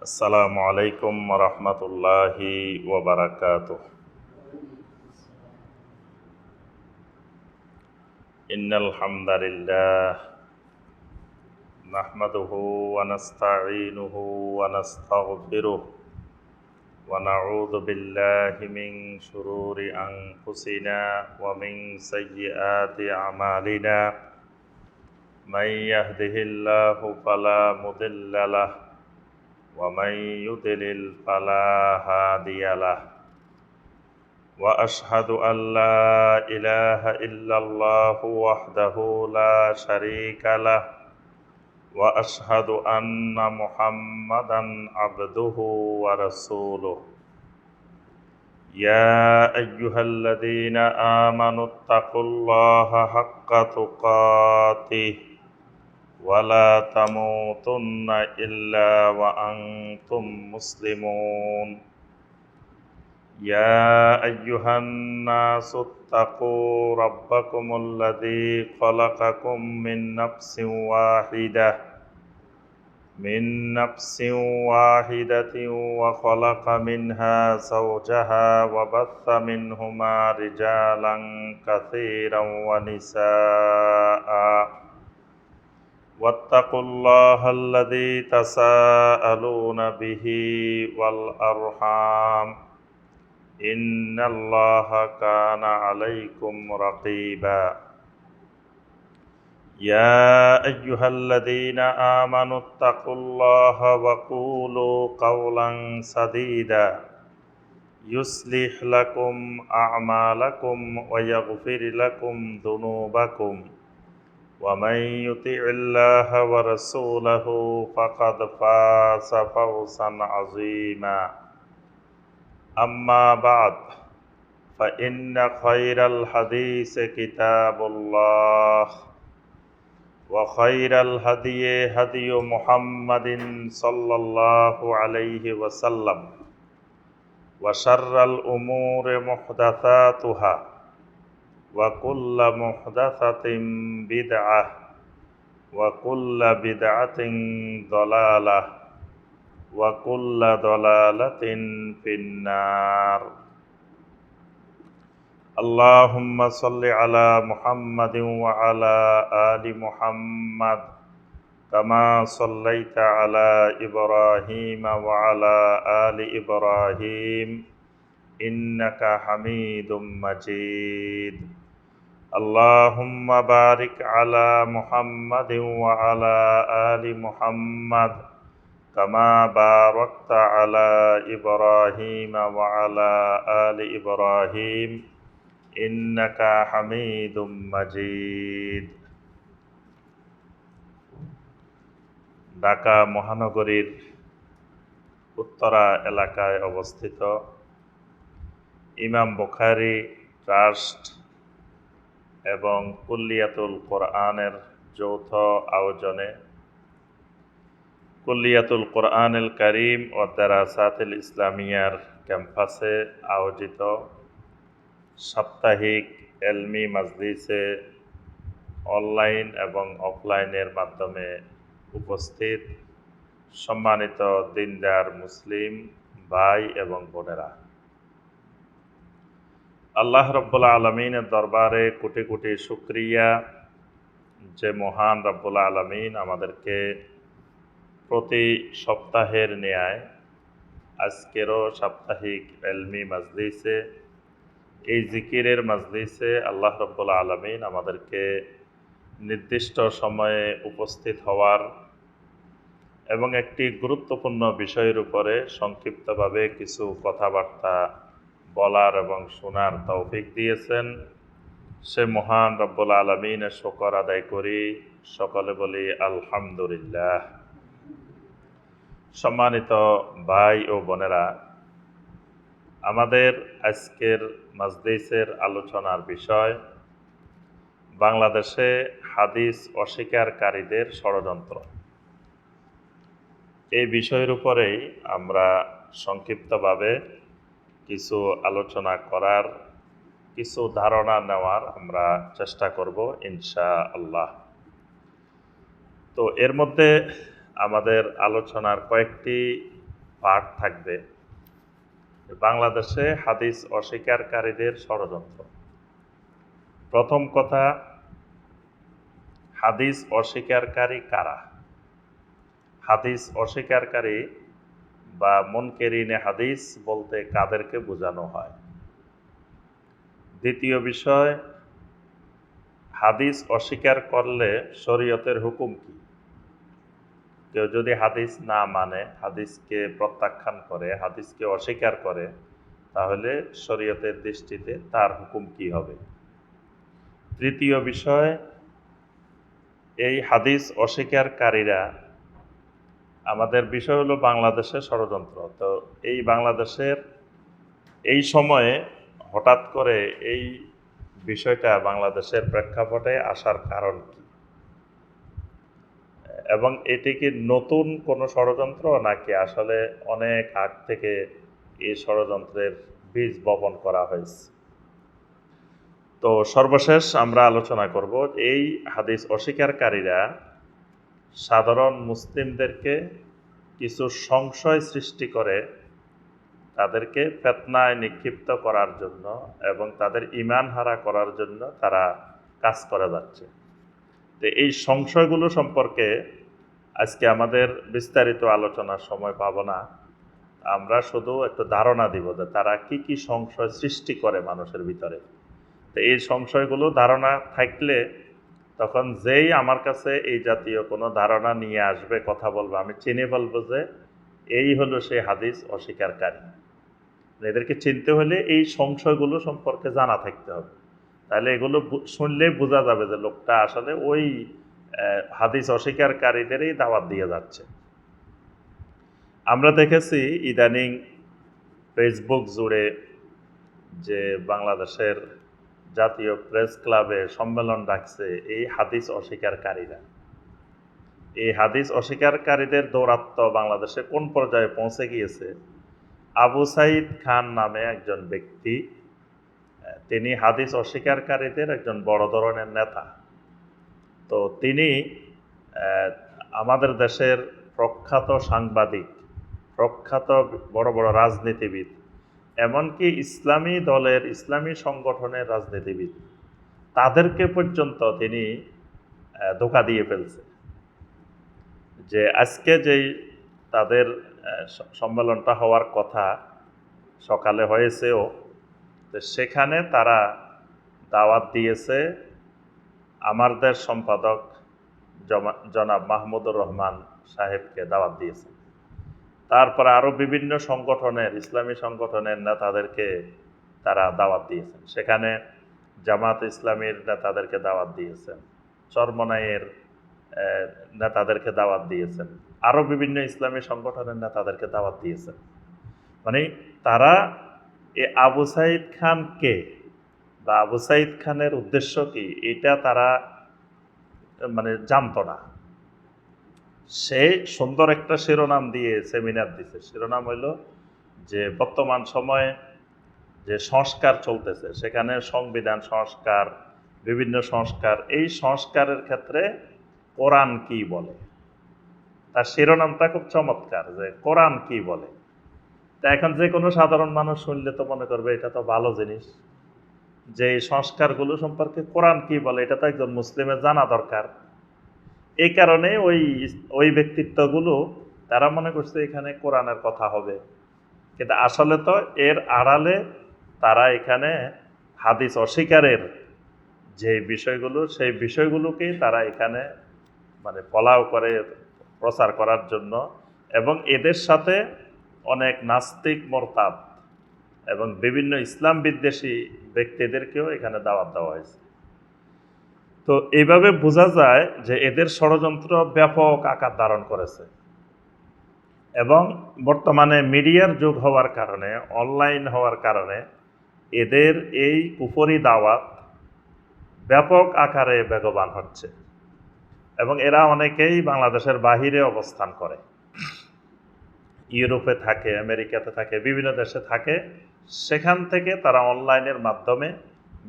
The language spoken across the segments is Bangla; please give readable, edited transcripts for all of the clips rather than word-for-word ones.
আসসালামু আলাইকুম রহমতুল্লাহি ওয়াবারাকাতুহ। ইন্নাল হামদালিল্লাহ নাহমাদুহু ওয়া নাস্তাঈনুহু ওয়া নাস্তাগফিরুহ ওয়া নাউযু বিল্লাহি মিন শুরুরি আনফুসিনা ওয়া মিন সাইয়্যিআতি আমালিনা। মান ইয়াহদিহিল্লাহু ফালা মুদিল্লা লাহু ওয়া মান ইউদ্লিল ফালা হাদিয়া লাহু। وأشهد أن لا إله إلا الله وحده لا شريك له وأشهد أن محمدا عبده ورسوله. يا أيها الذين آمنوا اتقوا الله حق تقاته ولا تموتن إلا وأنتم مسلمون. يا أيها الناس اتقوا ربكم الذي خلقكم من نفس واحدة وخلق منها زوجها وبث منهما رجالا كثيرا ونساء. واتقوا الله الذي تساءلون به والأرحام إن الله كان عليكم رقيبا. يا أيها الذين آمنوا اتقوا الله وقولوا قولا سديدا يصلح لكم أعمالكم ويغفر لكم ذنوبكم ومن يطع الله ورسوله فقد فاز فوزا عظيما. أما بعد فإن خير الحديث كتاب الله وخير الهدي هدي محمد صلى الله عليه وسلم وشر الأمور محدثاتها وكل محدثة بدعة وكل بدعة ضلالة وكل ضلالة في النار. اللهم صل على محمد وعلى آل محمد كما صليت على إبراهيم وعلى آل إبراهيم إنك حميد مجيد. اللهم بارك على محمد وعلى آل محمد كما باركت على إبراهيم وعلى آل إبراهيم إنك حميد مجيد. ঢাকা মহানগরীর উত্তরা এলাকায় অবস্থিত ইমাম বুখারী ট্রাস্ট এবং কুল্লিয়াতুল কোরআনের যৌথ আয়োজনে কুল্লিয়াতুল কোরআনুল কারীম ও দারাসাতুল ইসলামিয়ার ক্যাম্পাসে আয়োজিত সাপ্তাহিক এলমি মাজলিসে অনলাইন এবং অফলাইনের মাধ্যমে উপস্থিত সম্মানিত দিনদার মুসলিম ভাই এবং বোনেরা, আল্লাহ রাব্বুল আলামিনের দরবারে কোটি কোটি শুকরিয়া যে মহান রাব্বুল আলামিন আমাদেরকে প্রতি সপ্তাহের ন্যায় আজকেরও সাপ্তাহিক এলমি মাজলিসে এই জিকিরের মাজলিসে আল্লাহ রাব্বুল আলামিন আমাদেরকে নির্দিষ্ট সময়ে উপস্থিত হওয়ার এবং একটি গুরুত্বপূর্ণ বিষয়ের উপরে সংক্ষিপ্তভাবে কিছু কথাবার্তা বলার এবং শোনার তৌফিক দিয়েছেন। সে মহান রাব্বুল আলামিনের শুকর আদায় করি, সকলে বলি আলহামদুলিল্লাহ। সম্মানিত ভাই ও বোনেরা, আমাদের আজকের মাজলিসের আলোচনার বিষয় বাংলাদেশে হাদিস অস্বীকারীদের ষড়যন্ত্র। এই বিষয়ের উপরেই আমরা সংক্ষিপ্তভাবে কিছু আলোচনা করার, কিছু ধারণা নেওয়ার আমরা চেষ্টা করব ইনশাআল্লাহ। তো এর মধ্যে আমাদের আলোচনার কয়েকটি পাঠ থাকবে বাংলাদেশে হাদিস অস্বীকারীদের ষড়যন্ত্র। প্রথম কথা, হাদিস অস্বীকারী কারা? হাদিস অস্বীকারী বা মুনকেরিনে হাদিস বলতে কাদেরকে বোঝানো হয়? দ্বিতীয় বিষয়, হাদিস অস্বীকার করলে শরীয়তের হুকুম কি? কেউ যদি হাদিস না মানে, হাদিসকে প্রত্যাখ্যান করে, হাদিসকে অস্বীকার করে, তাহলে শরীয়তের দৃষ্টিতে তার হুকুম কি হবে? তৃতীয় বিষয়, এই হাদিস অস্বীকারীরা, আমাদের বিষয় হলো বাংলাদেশের ষড়যন্ত্র। তো এই বাংলাদেশের এই সময়ে হঠাৎ করে এই বিষয়টা বাংলাদেশের প্রেক্ষাপটে আসার কারণ কি, এবং এটি কি নতুন কোনো ষড়যন্ত্র নাকি আসলে অনেক আগ থেকে এই ষড়যন্ত্রের বীজ বপন করা হয়েছে? তো সর্বশেষ আমরা আলোচনা করব এই হাদিস অস্বীকারীরা সাধারণ মুসলিমদেরকে কিছু সংশয় সৃষ্টি করে তাদেরকে ফিতনায় নিক্ষিপ্ত করার জন্য এবং তাদের ঈমান হারা করার জন্য তারা কাজ করে যাচ্ছে। তো এই সংশয়গুলো সম্পর্কে আজকে আমাদের বিস্তারিত আলোচনার সময় পাবো না, আমরা শুধু একটু ধারণা দিব যে তারা কি কি সংশয় সৃষ্টি করে মানুষের ভিতরে। তো এই সংশয়গুলো ধারণা থাকলে তখন যেই আমার কাছে এই জাতীয় কোনো ধারণা নিয়ে আসবে, কথা বলবো, আমি চিনে বলবো যে এই হলো সেই হাদিস অস্বীকারী। এদেরকে চিনতে হলে এই সংশয়গুলো সম্পর্কে জানা থাকতে হবে, তাহলে এগুলো শুনলে বোঝা যাবে যে লোকটা আসলে ওই হাদিস অস্বীকারীদেরই দাওয়াত দিয়ে যাচ্ছে। আমরা দেখেছি ইদানিং ফেসবুক জুড়ে যে বাংলাদেশের জাতীয় প্রেস ক্লাবে সম্মেলন ডাকছে এই হাদিস অস্বীকারীরা। এই হাদিস অস্বীকারীদের দৌরাত্ম্য বাংলাদেশে কোন পর্যায়ে পৌঁছে গিয়েছে? আবু সাইদ খান নামে একজন ব্যক্তি, তিনি হাদিস অস্বীকারীদের একজন বড় ধরনের নেতা। তো তিনি আমাদের দেশের প্রখ্যাত সাংবাদিক, প্রখ্যাত বড় বড় রাজনীতিবিদ, এমনকি ইসলামী দলের, ইসলামী সংগঠনের রাজনীতিবিদ, তাদেরকে পর্যন্ত তিনি ধোঁকা দিয়ে ফেলছে। যে আজকে যেই তাদের সম্মেলনটা হওয়ার কথা সকালে হয়েছেও, তো সেখানে তারা দাওয়াত দিয়েছে আমার দেশ সম্পাদক জনাব মাহমুদুর রহমান সাহেবকে দাওয়াত দিয়েছে। তারপরে আরও বিভিন্ন সংগঠনের, ইসলামী সংগঠনের নেতাদেরকে তারা দাওয়াত দিয়েছেন। সেখানে জামাত ইসলামীর নেতাদেরকে দাওয়াত দিয়েছেন, চরমনাইয়ের নেতাদেরকে দাওয়াত দিয়েছেন, আরও বিভিন্ন ইসলামী সংগঠনের নেতাদেরকে দাওয়াত দিয়েছেন। মানে তারা এ আবু সাইদ খানকে বা আবু সাইদ খানের উদ্দেশ্য কি এটা তারা মানে জানতো না। সে সুন্দর একটা শিরোনাম দিয়ে সেমিনার দিছে। শিরোনাম হইল যে বর্তমান সময়ে যে সংস্কার চলতেছে, সেখানে সংবিধান সংস্কার, বিভিন্ন সংস্কার, এই সংস্কারের ক্ষেত্রে কোরআন কি বলে। তার শিরোনামটা খুব চমৎকার, যে কোরআন কি বলে। তা এখন যে কোনো সাধারণ মানুষ শুনলে তো মনে করবে এটা তো ভালো জিনিস, যে এই সংস্কারগুলো সম্পর্কে কোরআন কি বলে এটা তো একজন মুসলিমের জানা দরকার। এই কারণে ওই ব্যক্তিত্বগুলো তারা মনে করছে এখানে কোরআনের কথা হবে, কিন্তু আসলে তো এর আড়ালে তারা এখানে হাদিস অস্বীকারের যে বিষয়গুলো, সেই বিষয়গুলোকেই তারা এখানে মানে ফলাও করে প্রচার করার জন্য, এবং এদের সাথে অনেক নাস্তিক, মোরতাদ এবং বিভিন্ন ইসলাম বিদ্বেষী ব্যক্তিদেরকেও এখানে দাওয়াত দেওয়া হয়েছে। তো এইভাবে বোঝা যায় যে এদের ষড়যন্ত্র ব্যাপক আকার ধারণ করেছে, এবং বর্তমানে মিডিয়ার যুগ হওয়ার কারণে, অনলাইন হওয়ার কারণে এদের এই কুফরি দাওয়াত ব্যাপক আকারে বেগবান হচ্ছে, এবং এরা অনেকেই বাংলাদেশের বাহিরে অবস্থান করে, ইউরোপে থাকে, আমেরিকাতে থাকে, বিভিন্ন দেশে থাকে। সেখান থেকে তারা অনলাইনের মাধ্যমে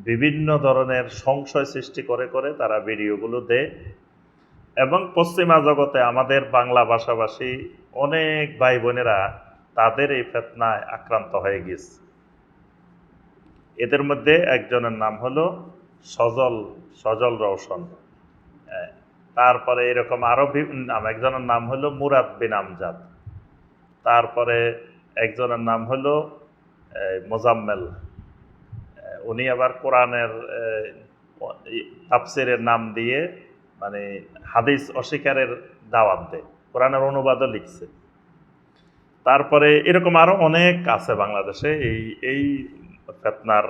বিভিন্ন ধরনের সংশয় সৃষ্টি করে করে তারা ভিডিওগুলো দেয়, এবং পশ্চিমা জগতে আমাদের বাংলা ভাষাভাষী অনেক ভাই বোনেরা তাদের এই ফিতনায় আক্রান্ত হয়ে গেছে। এদের মধ্যে একজনের নাম হলো সজল রওশন। তারপরে এরকম আরো নাম, একজনের নাম হলো মুরাদ বিন আমজাদ। তারপরে একজনের নাম হলো মোজাম্মেল। উনি আবার কোরআনের তাফসিরের নাম দিয়ে মানে হাদিস অস্বীকারের দাওয়াত দেয়, কোরআনের অনুবাদও লিখছে। তারপরে এরকম আরো অনেক আছে বাংলাদেশে এই ফিতনার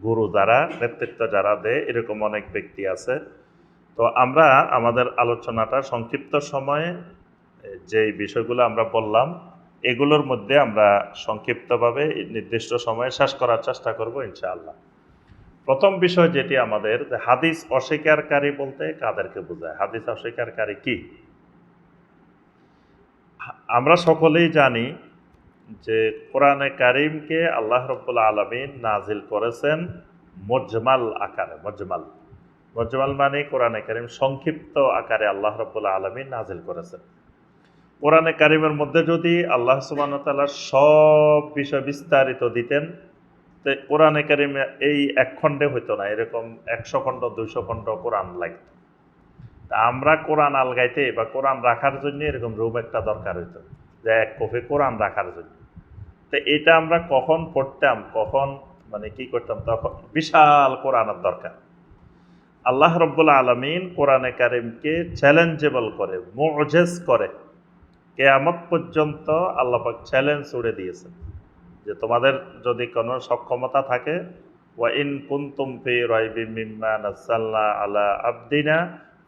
গুরু যারা, নেতৃত্ব যারা দেয়, এরকম অনেক ব্যক্তি আছে। তো আমরা আমাদের আলোচনাটা সংক্ষিপ্ত সময়ে যে বিষয়গুলো আমরা বললাম, এগুলোর মধ্যে আমরা সংক্ষিপ্তভাবে নির্দিষ্ট সময়ে শেষ করার চেষ্টা করব ইনশাআল্লাহ। প্রথম বিষয় যেটি আমাদের, হাদিস অস্বীকারী বলতে কাদেরকে বোঝায়, হাদিস অস্বীকারী কি? আমরা সকলেই জানি যে কোরআনে কারিমকে আল্লাহ রাব্বুল আলামিন নাজিল করেছেন মুজমাল আকারে। মুজমাল মানে কোরআনে কারিম সংক্ষিপ্ত আকারে আল্লাহ রাব্বুল আলামিন নাজিল করেছেন। কোরআনে কারিমের মধ্যে যদি আল্লাহ সুবহানাহু ওয়া তাআলা সব বিষয় বিস্তারিত দিতেন, তো কোরআনে কারিমে এই এক খণ্ডে হইতো না, এরকম 100 খণ্ড 200 খণ্ড কোরআন লাগতো। তা আমরা কোরআন আলগাইতে বা কোরআন রাখার জন্য এরকম রুম একটা দরকার হইতো, যে এক কপি কোরআন রাখার জন্য। তো এটা আমরা কখন পড়তাম, কখন মানে কি করতাম, তখন বিশাল কোরআনের দরকার। আল্লাহ রাব্বুল আলামিন কোরআনে কারিমকে চ্যালেঞ্জেবল করে, মুঅজিজ করে, কিয়ামত পর্যন্ত আল্লাহ পাক চ্যালেঞ্জ ছুড়ে দিয়েছেন যে তোমাদের যদি কোনো সক্ষমতা থাকে, ওয়া ইন কুনতুম ফি রাইবিম মিম্মা নাযালনা আলা আবদিনা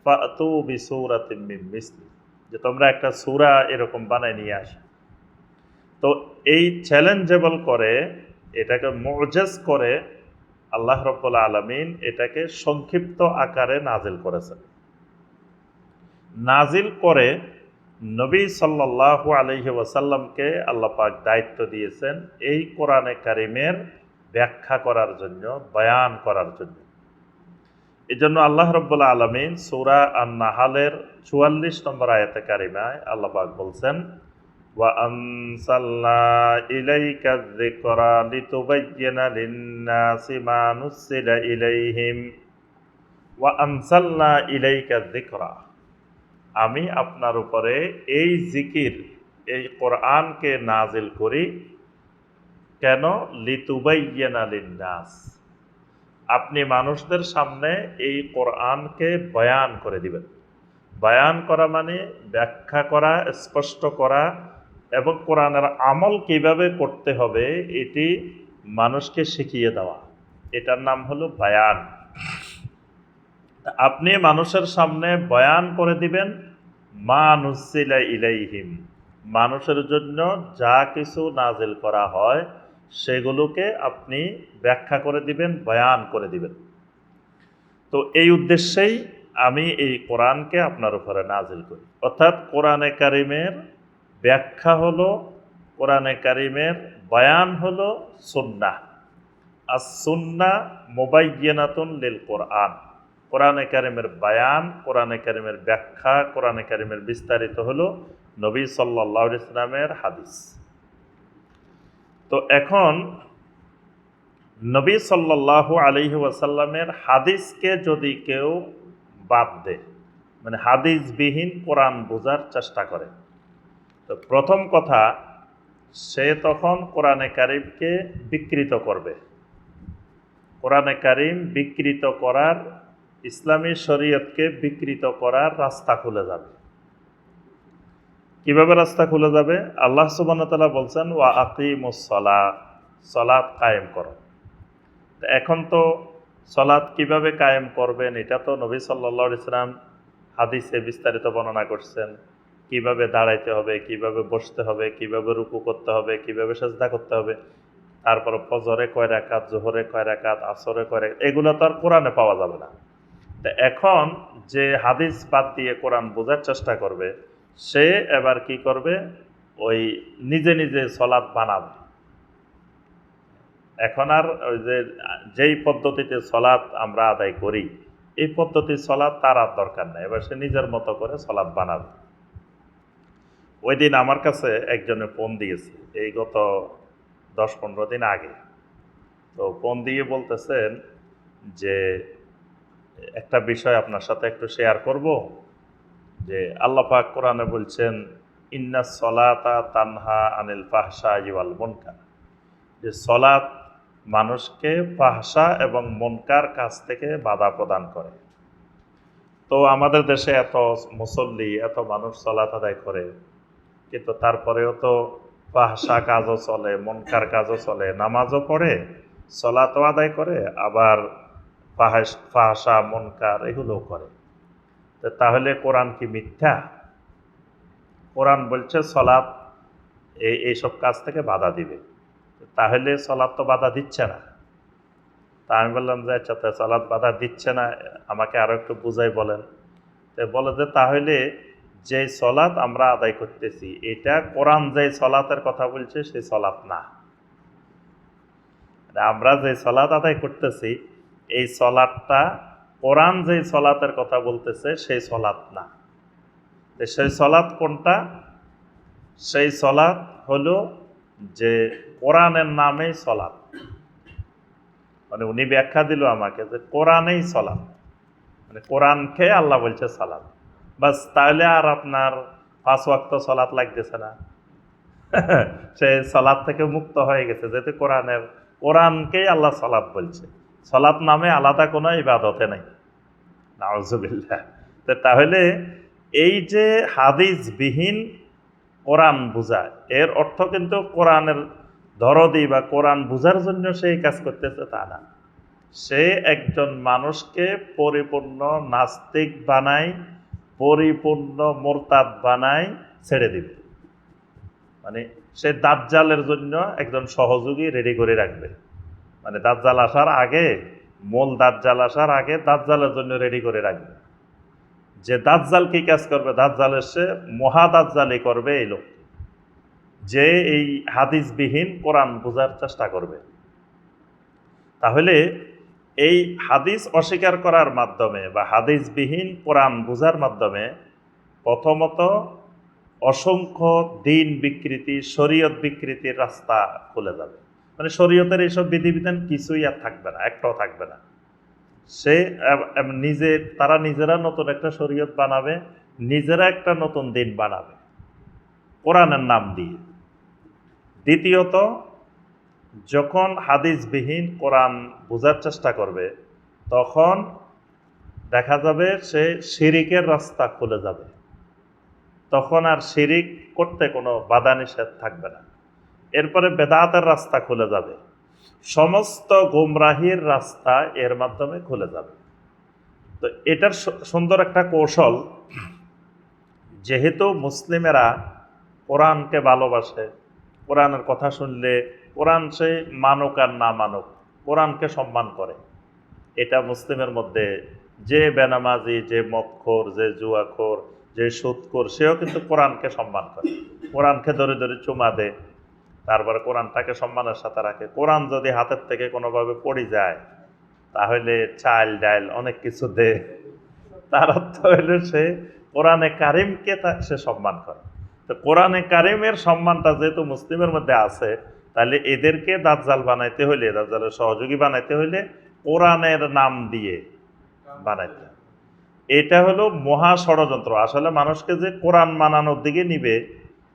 ফাতু বিসূরাতিম মিন মিসলি, যে তোমরা একটা সূরা এরকম বানায় নিয়ে আসো। তো এই চ্যালেঞ্জেবল করে, এটাকে মুঅজিজ করে আল্লাহ রাব্বুল আলামিন এটাকে সংক্ষিপ্ত আকারে নাজিল করেছেন। নাজিল করে নবী সাল্লাল্লাহু আলাইহি ওয়াসাল্লামকে আল্লাহ পাক দায়িত্ব দিয়েছেন এই কোরআনে কারিমের ব্যাখ্যা করার জন্য, বয়ান করার জন্য। এজন্য আল্লাহ রাব্বুল আলামিন সূরা আন-নাহলের 44 নম্বর আয়াতে কারিমায় আল্লাহ পাক বলছেন, ওয়া আনসালনা ইলাইকা যিকরা লিতুবায়্যিনা লিন-নাসি মা নুসিলা ইলাইহিম ওয়া আনসালনা ইলাইকা যিকরা, আমি আপনার উপরে এই জিকির, এই কোরআনকে নাজিল করি। কেন? লিতুবায়্যিনা লিন-নাস, আপনি মানুষদের সামনে এই কোরআনকে বয়ান করে দিবেন। বয়ান করা মানে ব্যাখ্যা করা, স্পষ্ট করা, এবং কোরআনের আমল কিভাবে করতে হবে এটি মানুষকে শিখিয়ে দেওয়া, এটার নাম হলো বয়ান। আপনি মানুষের সামনে বয়ান করে দিবেন মা নুসিলা ইলাইহিম, মানুষের জন্য যা কিছু নাজিল করা হয় সেগুলোকে আপনি ব্যাখ্যা করে দিবেন, বয়ান করে দিবেন। তো এই উদ্দেশ্যেই আমি এই কোরআনকে আপনার উপরে নাজিল করি। অর্থাৎ কোরআনে কারিমের ব্যাখ্যা হলো, কোরআনে কারিমের বয়ান হলো সুন্নাহ। আর সুন্নাহ মুবায়্যিনাতুন লিল কোরআন, কোরআনে কারিমের বয়ান, কোরআনে কারিমের ব্যাখ্যা, কোরআনে কারিমের বিস্তারিত হলো নবী সাল্লাল্লাহু আলাইহি ওয়াসাল্লামের হাদিস। তো এখন নবী সাল্লাল্লাহু আলাইহি ওয়াসাল্লামের হাদিসকে যদি কেউ বাদ দেয়, মানে হাদিসবিহীন কোরআন বোঝার চেষ্টা করে, তো প্রথম কথা, সে তখন কোরআনে কারিমকে বিকৃত করবে। কোরআনে কারিম বিকৃত করার, ইসলামী শরীয়তকে বিকৃত করার রাস্তা খুলে যাবে। কিভাবে রাস্তা খুলে যাবে? আল্লাহ সুবহানাহু ওয়া তাআলা বলছেন, ওয়া আকিমুস সালাহ, সালাত কায়েম করো। এখন তো সালাত কিভাবে কায়েম করবেন এটা তো নবী সাল্লাল্লাহু আলাইহি ওয়াসাল্লাম হাদিসে বিস্তারিত বর্ণনা করছেন। কিভাবে দাঁড়াইতে হবে, কিভাবে বসতে হবে, কিভাবে রুকু করতে হবে, কিভাবে সিজদা করতে হবে, তারপর ফজরে কয় রাকাত, জোহরে কয় রাকাত, আসরে কয় রাকাত, এগুলো তো আর কোরআনে পাওয়া যাবে না। তো এখন যে হাদিস বাদ দিয়ে কোরআন বোঝার চেষ্টা করবে, সে এবার কি করবে? ওই নিজে নিজে সালাত বানাবে। এখন আর ওই যেই পদ্ধতিতে সালাত আমরা আদায় করি, এই পদ্ধতির সালাত তার আর দরকার নেই। এবার সে নিজের মতো করে সালাত বানাবে। ওই দিন আমার কাছে একজনে ফোন দিয়েছে, এই গত 10-15 দিন আগে। তো ফোন দিয়ে বলতেছেন যে একটা বিষয় আপনার সাথে একটু শেয়ার করব, যে আল্লাহ পাক কোরআনে বলছেন ইন্নাস সলাতা তানহা আনিল ফাহশাই ওয়াল মুনকার, যে সলাত মানুষকে ফাহশা এবং মুনকার কাজ থেকে বাধা প্রদান করে। তো আমাদের দেশে এত মুসল্লি, এত মানুষ সলাত আদায় করে, কিন্তু তারপরেও তো ফাহশা কাজও চলে, মুনকার কাজও চলে, নামাজও পড়ে, সলাতও আদায় করে, আবার ফাহশা মুনকার এগুলোও করে। তো তাহলে কোরআন কি মিথ্যা? কোরআন বলছে সলাত এইসব কাজ থেকে বাধা দিবে, তাহলে সলাত তো বাধা দিচ্ছে না। তা আমি বললাম যে আচ্ছা, সলাত বাধা দিচ্ছে না, আমাকে আরো একটু বুঝাই বলেন। তো বলে যে তাহলে যে সলাত আমরা আদায় করতেছি, এটা কোরআন যে সলাতের কথা বলছে সেই সলাত না। আমরা যে সলাত আদায় করতেছি এই সলাতটা কোরআন যে সলাতের কথা বলতেছে সেই সলাত না। সেই সলাত কোনটা? সেই সলাত হলো যে কোরআনের নামেই সলাত। মানে উনি ব্যাখ্যা দিল আমাকে যে কোরআনেই সলাত, মানে কোরআনকে আল্লাহ বলছে সলাত, বাস। তাহলে আর আপনার 5 ওয়াক্ত সলাত লাগতেছে না, সে সলাত থেকে মুক্ত হয়ে গেছে, যেহেতু কোরআনকেই আল্লাহ সলাত বলছে। সলাত নামে আলাদা কোনো ইবাদতে নেই, নাউজুবিল্লাহ। তো তাহলে এই যে হাদিস বিহীন কোরআন বুঝায়, এর অর্থ কিন্তু কোরআনের দরদি বা কোরআন বুঝার জন্য সেই কাজ করতেছে তা না। সে একজন মানুষকে পরিপূর্ণ নাস্তিক বানায়, পরিপূর্ণ মোরতাদ বানায় ছেড়ে দিবে। মানে সে দাজ্জালের জন্য একজন সহযোগী রেডি করে রাখবে, মানে দাজ্জাল আসার আগে, মূল দাজ্জাল আসার আগে দাজ্জালের জন্য রেডি করে রাখবে। যে দাজ্জাল কি কাজ করবে? দাজ্জালের সে মহা দাজ্জালি করবে এই লোক, যে এই হাদিসবিহীন কোরআন বোঝার চেষ্টা করবে। তাহলে এই হাদিস অস্বীকার করার মাধ্যমে বা হাদিসবিহীন কোরআন বোঝার মাধ্যমে প্রথমত অসংখ্য দিন বিকৃতি, শরীয়ত বিকৃতির রাস্তা খুলে যাবে। মানে শরীয়তের এইসব বিধিবিধান কিছুই আর থাকবে না, একটাও থাকবে না। তারা নিজেরা নতুন একটা শরীয়ত বানাবে, নিজেরা একটা নতুন দিন বানাবে কোরআনের নাম দিয়ে। দ্বিতীয়ত, যখন হাদিসবিহীন কোরআন বোঝার চেষ্টা করবে তখন দেখা যাবে সে শিরিকের রাস্তা খুলে যাবে। তখন আর শিরিক করতে কোনো বাধা নিষেধ থাকবে না। এরপরে বেদাতের রাস্তা খুলে যাবে, সমস্ত গুমরাহির রাস্তা এর মাধ্যমে খুলে যাবে। তো এটার সুন্দর একটা কৌশল, যেহেতু মুসলিমেরা কোরআনকে ভালোবাসে, কোরআনের কথা শুনলে কোরআন সে মানুক আর না মানুক কোরআনকে সম্মান করে। এটা মুসলিমের মধ্যে যে বেনামাজি, যে মদখোর, যে জুয়াখোর, যে সুদখোর, সেও কিন্তু কোরআনকে সম্মান করে, কোরআনকে ধরে ধরে চুমা দেয়, তারপরে কোরআনটাকে সম্মানের সাথে রাখে। কোরআন যদি হাতের থেকে কোনোভাবে পড়ে যায় তাহলে চাল ডাল অনেক কিছু দেয়। তার অর্থ হইল সে কোরআনে কারিমকে সে সম্মান করে। তো কোরআনে কারিমের সম্মানটা যেহেতু মুসলিমের মধ্যে আছে, তাহলে এদেরকে দাজ্জাল বানাইতে হইলে, দাজ্জালের সহযোগী বানাইতে হইলে কোরআনের নাম দিয়ে বানাইতে। এটা হলো মহা ষড়যন্ত্র। আসলে মানুষকে যে কোরআন মানানোর দিকে নিবে,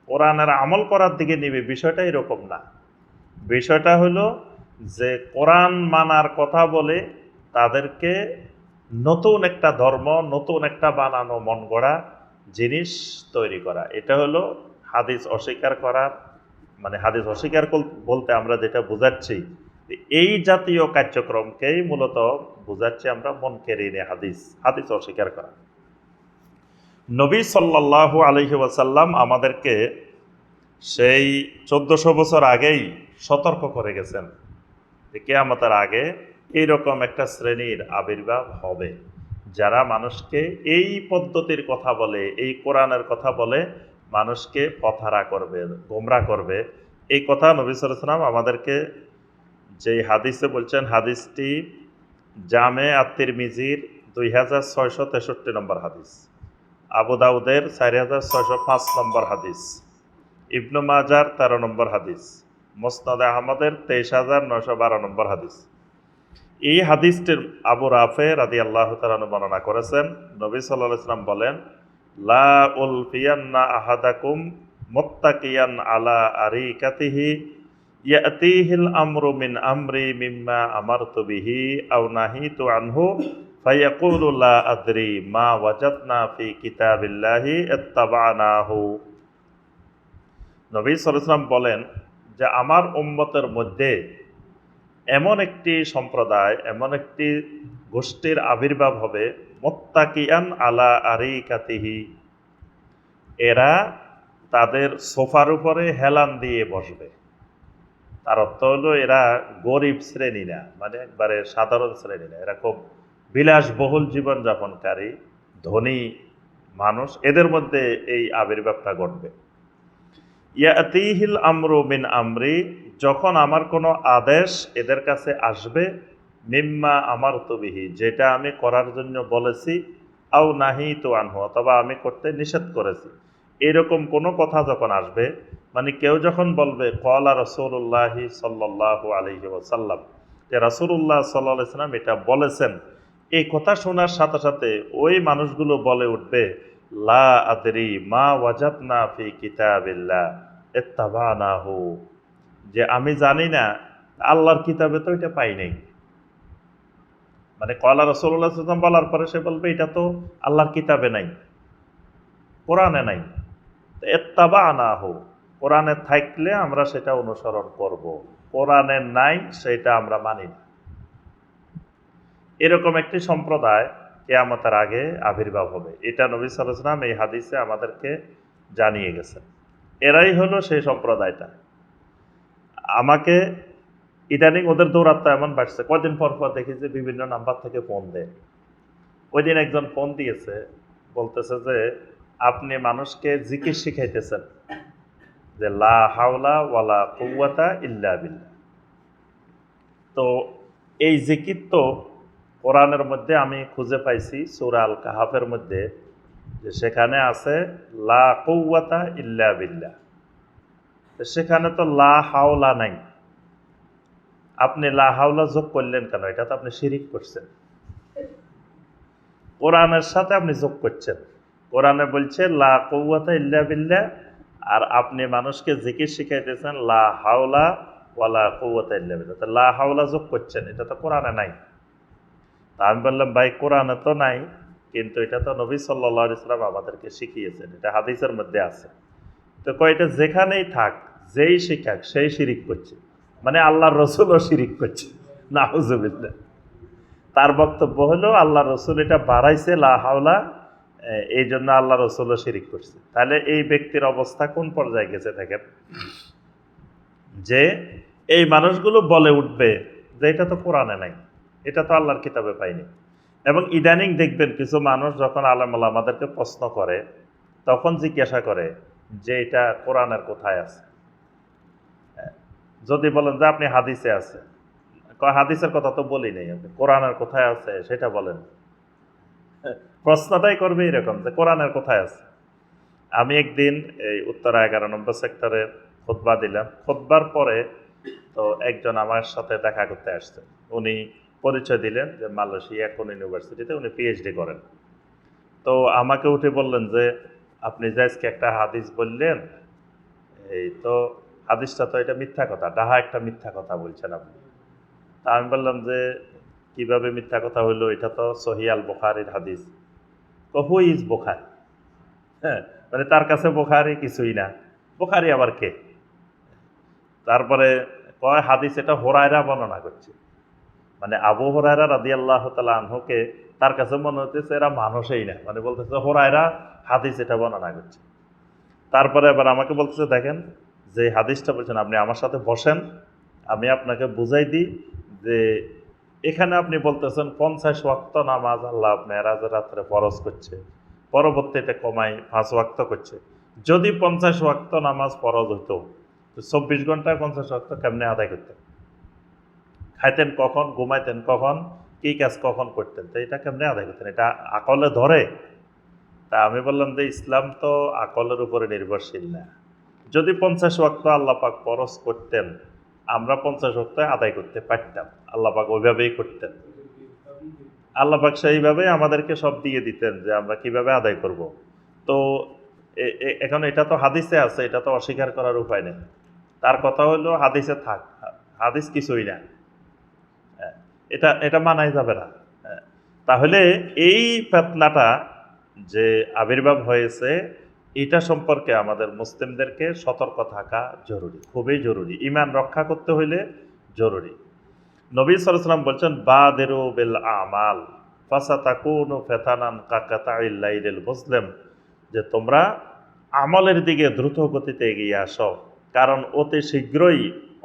কোরআনের আমল করার দিকে নিবে, বিষয়টা এরকম না। বিষয়টা হলো যে কোরআন মানার কথা বলে তাদেরকে নতুন একটা ধর্ম, নতুন একটা বানানো মন গড়া জিনিস তৈরি করা। এটা হলো হাদিস অস্বীকার করার, মানে হাদিস অস্বীকার বলতে আমরা যেটা বোঝাচ্ছি, এই জাতীয় কার্যক্রমকেই মূলত বোঝাচ্ছি আমরা মুনকারিনে হাদিস, হাদিস অস্বীকার করা। নবী সাল্লাল্লাহু আলাইহি ওয়াসাল্লাম আমাদেরকে সেই 1400 বছর আগেই সতর্ক করে গেছেন যে কিয়ামতের আগে এইরকম একটা শ্রেণীর আবির্ভাব হবে, যারা মানুষকে এই পদ্ধতির কথা বলে, এই কোরআনের কথা বলে মানুষকে পথহারা করবে, গোমরা করবে। এই কথা নবী সাল্লাল্লাহু আলাইহি ওয়াসাল্লাম আমাদেরকে যেই হাদিসে বলছেন, হাদিসটি জামে আত-তিরমিজির 2663 নম্বর হাদিস। আবু দাউদের 4605 নম্বর হাদিস, ইবনু মাজার 13 নম্বর হাদিস, মুসনাদে আহমদের 23912 নম্বর হাদিস। এই হাদিসটির আবু রাফে রাদিয়াল্লাহু তাআলা বর্ণনা করেছেন, নবী সাল্লাল্লাহু আলাইহি ওয়াসাল্লাম বলেন, লা উলফিয়ান্না আহাদাকুম মুত্তাকিয়ান আলা আরিকাতিহি ইয়াতিহিল আমরু মিন আমরি মিম্মা আমারতু বিহি আও নাহিতু আনহু ফায়াকুলু লা আদরি মা ওয়াজাদনা ফি কিতাবিল্লাহি ইত্তাবানাহু। নবী সাল্লাল্লাহু আলাইহি ওয়াসাল্লাম বলেন যে আমার উম্মতের মধ্যে এমন একটি সম্প্রদায়, এমন একটি গোষ্ঠীর আবির্ভাব হবে, মুত্তাকিয়ান আলা আরিকাতিহি, এরা তাদের সোফার উপরে হেলান দিয়ে বসবে। তার অর্থ হলো এরা গরিব শ্রেণী না, মানে একবারে সাধারণ শ্রেণী না, এরা খুব বিলাসবহুল জীবনযাপনকারী ধনী মানুষ, এদের মধ্যে এই আবির্ভাবটা ঘটবে। ইয়াতিহিল আমরু মিন আমরি, যখন আমার কোনো আদেশ এদের কাছে আসবে, মিম্মা আমারতু বিহি, যেটা আমি করার জন্য বলেছি, আও নাহিতু আনহু, অথবা আমি করতে নিষেধ করেছি, এরকম কোনো কথা যখন আসবে, মানে কেউ যখন বলবে ক্বালা রাসূলুল্লাহি সাল্লাল্লাহু আলাইহি ওয়াসাল্লাম, যে রাসূলুল্লাহ সাল্লাল্লাহু আলাইহি ওয়াসাল্লাম এটা বলেছেন, এই কথা শোনার সাথে সাথে ওই মানুষগুলো বলে উঠবে, লা আদরি মা ওয়াজাদনা ফি কিতাবিল্লাহ ইত্তাবানাহু, যে আমি জানি না, আল্লাহর কিতাবে তো এটা পাই নাই। মানে ক্বালা রাসূলুল্লাহ সাল্লাল্লাহু আলাইহি ওয়াসাল্লাম বলার পরে সে বলবে এটা তো আল্লাহর কিতাবে নাই, কোরআনে নাই। ইত্তাবানাহু, কোরআনে থাকলে আমরা সেটা অনুসরণ করব, কোরআনে নাই সেটা আমরা মানি না। এরকম একটি সম্প্রদায় কিয়ামতের আগে আবির্ভাব হবে, এটা নবী সাল্লাল্লাহু আলাইহি ওয়াসাল্লাম এই হাদিসে আমাদেরকে জানিয়ে গেছেন। এরাই হলো সেই সম্প্রদায়টা। আমাকে ইদানিং ওদের দৌরাত্ম এমন বাড়ছে, কদিন পর পর দেখি যে বিভিন্ন নাম্বার থেকে ফোন দেয়। ওই দিন একজন ফোন দিয়েছে, বলতেছে যে আপনি মানুষকে জিকির শিখাইতেছেন, যে লা হাওলা ওয়ালা কুওয়াতা ইল্লা বিল্লাহ। তো এই জিকির তো কোরআনের মধ্যে আমি খুঁজে পাইছি সূরা আল কাহাফের মধ্যে, যে সেখানে আছে লা কুওয়াতা ইল্লা বিল্লাহ, সেখানে তো লা হাওলা নাই। আপনি লা হাওলা যোগ করলেন কেন? এটা তো আপনি শিরিক করছেন, কোরআনের সাথে আপনি যোগ করছেন। কোরআনে বলছে লা কুওয়াতা ইল্লা বিল্লাহ, আর আপনি মানুষকে জিকির শিখাইতেছেন লা হাওলা ওয়ালা কুওয়াতা ইল্লা বিল্লাহ, তো লা হাওলা যোগ করছেন, এটা তো কোরআনে নাই। তা আমি বললাম, ভাই কোরআনে তো নাই, কিন্তু এটা তো নবী সাল্লাল্লাহু আলাইহি ওয়াসাল্লাম আমাদেরকে শিখিয়েছেন, এটা হাদিসের মধ্যে আছে। তো কয়টা যেখানেই থাক, যেই শিখাক সেই শিরিক করছে, মানে আল্লাহর রসুলও শিরিক করছে, নাউজুবিল্লাহ। তার বক্তব্য হলো আল্লাহ রসুল এটা বাড়াইছে লা হাওলা, এই জন্য আল্লাহ রসুলও শিরিক করছে। তাহলে এই ব্যক্তির অবস্থা কোন পর্যায়ে গেছে দেখেন, যে এই মানুষগুলো বলে উঠবে যে এটা তো কোরআনে নাই, এটা তো আল্লাহর কিতাবে পাইনি। এবং ইদানিং দেখবেন কিছু মানুষ যখন আলেম ওলামাদেরকে প্রশ্ন করে, তখন জিজ্ঞাসা করে যে এটা কোরআনের কোথায় আছে। যদি বলেন যে আপনি হাদিসে আছে, হাদিসের কথা তো বলি নাই, আপনি কোরআনের কোথায় আছে সেটা বলেন। প্রশ্নটাই করবে এরকম যে কোরআনের কোথায় আছে। আমি একদিন এই উত্তরা 11 নম্বর সেক্টরে খুতবা দিলাম, খুতবার পরে তো একজন আমার সাথে দেখা করতে আসছে, উনি পরিচয় দিলেন যে মালয়েশিয়া কোন ইউনিভার্সিটিতে উনি পিএইচডি করেন। তো আমাকে উঠে বললেন যে আপনি যে আজকে একটা হাদিস বললেন, এই তো হাদিসটা তো এটা মিথ্যা কথা, ডাহা একটা মিথ্যা কথা বলছেন আপনি। তা আমি বললাম যে কিভাবে মিথ্যা কথা হইলো, এটা তো সহিহ আল বুখারীর হাদিস। তো হু ইজ বুখারী, হ্যাঁ, মানে তার কাছে বুখারী কিছুই না, বুখারী আবার কে? তারপরে কয় হাদিস এটা হুরায়রা বর্ণনা করছে, মানে আবু হুরায়রা রাদিয়াল্লাহু তাআলা আনহুকে তার কাছে মনে হতেছে এরা মানুষই না, মানে বলতেছে হুরায়রা হাদিস এটা বর্ণনা করছে। তারপরে আবার আমাকে বলতেছে দেখেন যে হাদিসটা বলছেন, আপনি আমার সাথে বসেন, আমি আপনাকে বুঝাই দিই যে এখানে আপনি বলতেছেন 50 ওয়াক্ত নামাজ আল্লাহ মেরাজের রাত্রে ফরজ করছে, পরবর্তীতে কমাই 5 ওয়াক্ত করছে। যদি 50 ওয়াক্ত নামাজ ফরজ হতো, তো 24 ঘন্টায় 50 ওয়াক্ত কেমনে আদায় করতেন? খাইতেন কখন, ঘুমাইতেন কখন, কি কাজ কখন করতেন, তো এটা কেমনে আদায় করতেন? এটা আকলে ধরে? তা আমি বললাম যে ইসলাম তো আকলের উপরে নির্ভরশীল না। যদি 50 ওয়াক্ত আল্লাহ পাক ফরজ করতেন, আমরা 50 ওয়াক্ত আদায় করতে পারতাম। আল্লাহ পাক ওইভাবেই করতেন। আল্লাহ পাক সেইভাবে আমাদেরকে সব দিয়ে দিতেন যে আমরা কিভাবে আদায় করব। তো এখন এটা তো হাদিসে আছে, এটা তো অস্বীকার করার উপায় নেই। তার কথা হলো হাদিসে থাক, হাদিস কিছুই না। হ্যাঁ, এটা এটা মানাই যাবে না। হ্যাঁ, তাহলে এই ফিতনাটা যে আবির্ভাব হয়েছে, এটা সম্পর্কে আমাদের মুসলিমদেরকে সতর্ক থাকা জরুরি, খুবই জরুরি। ঈমান রক্ষা করতে হইলে জরুরি। নবী সাল্লাল্লাহু আলাইহি ওয়াসাল্লাম বলছেন, বাদিরু বিল আমাল ফাসাতাকুনু ফিতানান কাকাতাইল লাইলিল মুসলিম, যে তোমরা আমলের দিকে দ্রুত গতিতে এগিয়ে আসো, কারণ অতি শীঘ্রই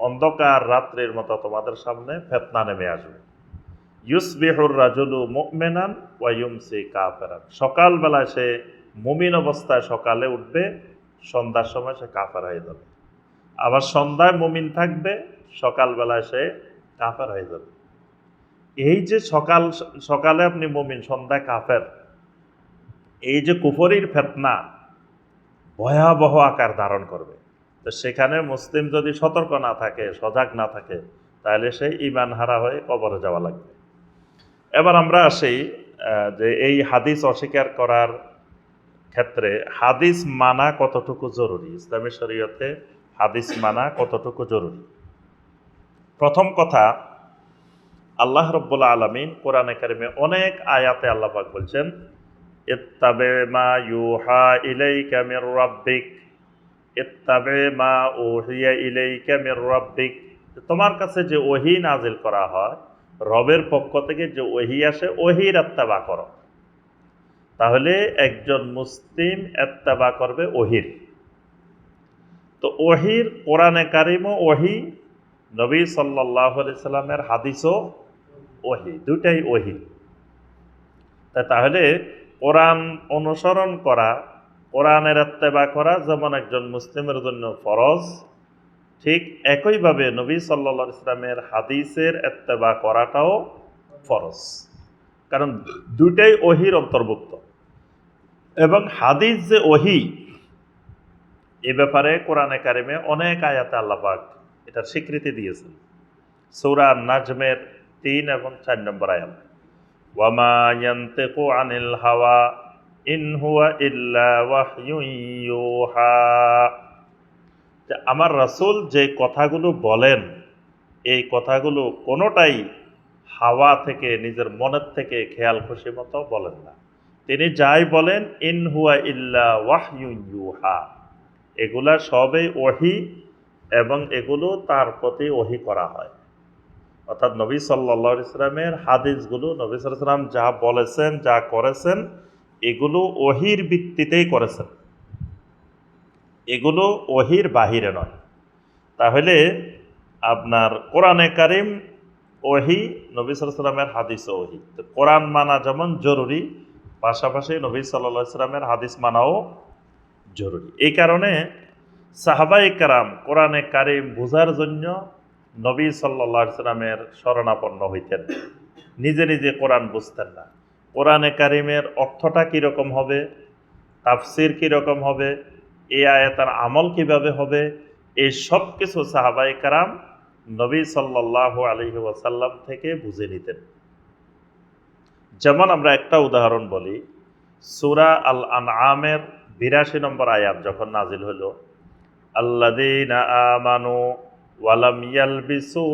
অন্ধকার রাত্রির মতো তোমাদের সামনে ফিতনা নেমে আসবে। ইউসবিহুর রাজুলু মুমিনান ওয়া ইউমসি কাফিরান, সকালবেলায় সে মুমিন অবস্থায় সকালে উঠবে, সন্ধ্যার সময় সে কাফের হয়ে যাবে। আবার সন্ধ্যায় মুমিন থাকবে, সকালবেলায় সে কাফের হয়ে যাবে। এই যে সকালে আপনি মুমিন, সন্ধ্যায় কাফের, এই যে কুফরির ফিতনা ভয়াবহ আকার ধারণ করবে। তো সেখানে মুসলিম যদি সতর্ক না থাকে, সজাগ না থাকে, তাহলে সে ঈমান হারা হয়ে কবরে যাওয়া লাগবে। এবার আমরা আসি যে এই হাদিস অস্বীকার করার ক্ষেত্রে হাদিস মানা কতটুকু জরুরি, ইসলামী শরীয়তে হাদিস মানা কতটুকু জরুরি। প্রথম কথা, আল্লাহ রাব্বুল আলামিন কোরআনে কারিমে অনেক আয়াতে আল্লাহ পাক বলছেন, ইত্তাবে মা ইউহা ইলাইকা মির রাব্বিক, ইত্তাবে মা উহিয়া ইলাইকা মির রাব্বিক, তোমার কাছে যে ওহী নাজিল করা হয়, রবের পক্ষ থেকে যে ওহী আসে, ওহীর ইত্তেবা করো। তাহলে একজন মুসলিম ইত্তেবা করবে ওহীর। তো ওহীর কোরআনে কারিমও ওহী, নবী সাল্লাল্লাহু আলাইহি সাল্লামের হাদিসও ওহী, দুটাই ওহী। তাহলে কোরআন অনুসরণ করা, কোরআনের ইত্তেবা করা যেমন একজন মুসলিমের জন্য ফরজ, ঠিক একইভাবে নবী সাল্লাল্লাহু আলাইহি সাল্লামের হাদিসের ইত্তেবা করাটাও ফরজ, কারণ দুটাই ওহীর অন্তর্ভুক্ত। এবং হাদিস যে ওহী, এ ব্যাপারে কোরআনে কারিমে অনেক আয়াতে আল্লাহ পাক এটার স্বীকৃতি দিয়েছেন। সূরা নাজমের 3 এবং 4 নম্বর আয়াত, ওয়ামা ইয়ানতিকু আনিল হাওয়া ইন হুয়া ইল্লা ওয়াহয়ুন ইউহা, যে আমার রাসূল যে কথাগুলো বলেন, এই কথাগুলো কোনোটাই হাওয়া থেকে, নিজের মনের থেকে খেয়াল খুশি মতো বলেন না। তিনি যাই বলেন, ইন হুয়া ইল্লা ওয়াহয়ুন ইউহা, এগুলা সবই ওহী এবং এগুলো তার প্রতি ওহী করা হয়। অর্থাৎ নবী সাল্লাল্লাহু আলাইহি সাল্লামের হাদিসগুলো, নবী সাল্লাল্লাহু আলাইহি সাল্লাম যা বলেছেন, যা করেছেন, এগুলো ওহীর ভিত্তিতেই করেছেন, এগুলো ওহীর বাহিরে নয়। তাহলে আপনার কোরআনে কারিম ওহী, নবী সাল্লাল্লাহু আলাইহি সাল্লামের হাদিসও ওহী। তো কোরআন মানা যেমন জরুরি, পাশাপাশি নবী সাল্লাল্লাহু আলাইহি সাল্লামের হাদিস মানাও জরুরি। এই কারণে সাহাবায়ে কেরাম কোরআনে কারিম বোঝার জন্য নবী সাল্লাল্লাহু আলাইহি সাল্লামের শরণাপন্ন হইতেন, নিজে নিজে কোরআন বুঝতেন না। কোরআনে কারিমের অর্থটা কীরকম হবে, তাফসির কীরকম হবে, এই আয়াতের আমল কিভাবে হবে, এই সব কিছু সাহাবায়ে কেরাম নবী সাল্লাল্লাহু আলাইহি ওয়াসাল্লাম থেকে বুঝে নিতেন। যেমন আমরা একটা উদাহরণ বলি, সূরা আল আনআমের 82 নম্বর আয়াত যখন নাজিল হলো, আল্লাযীনা আমানু ওয়ালাম ইয়ালবিসু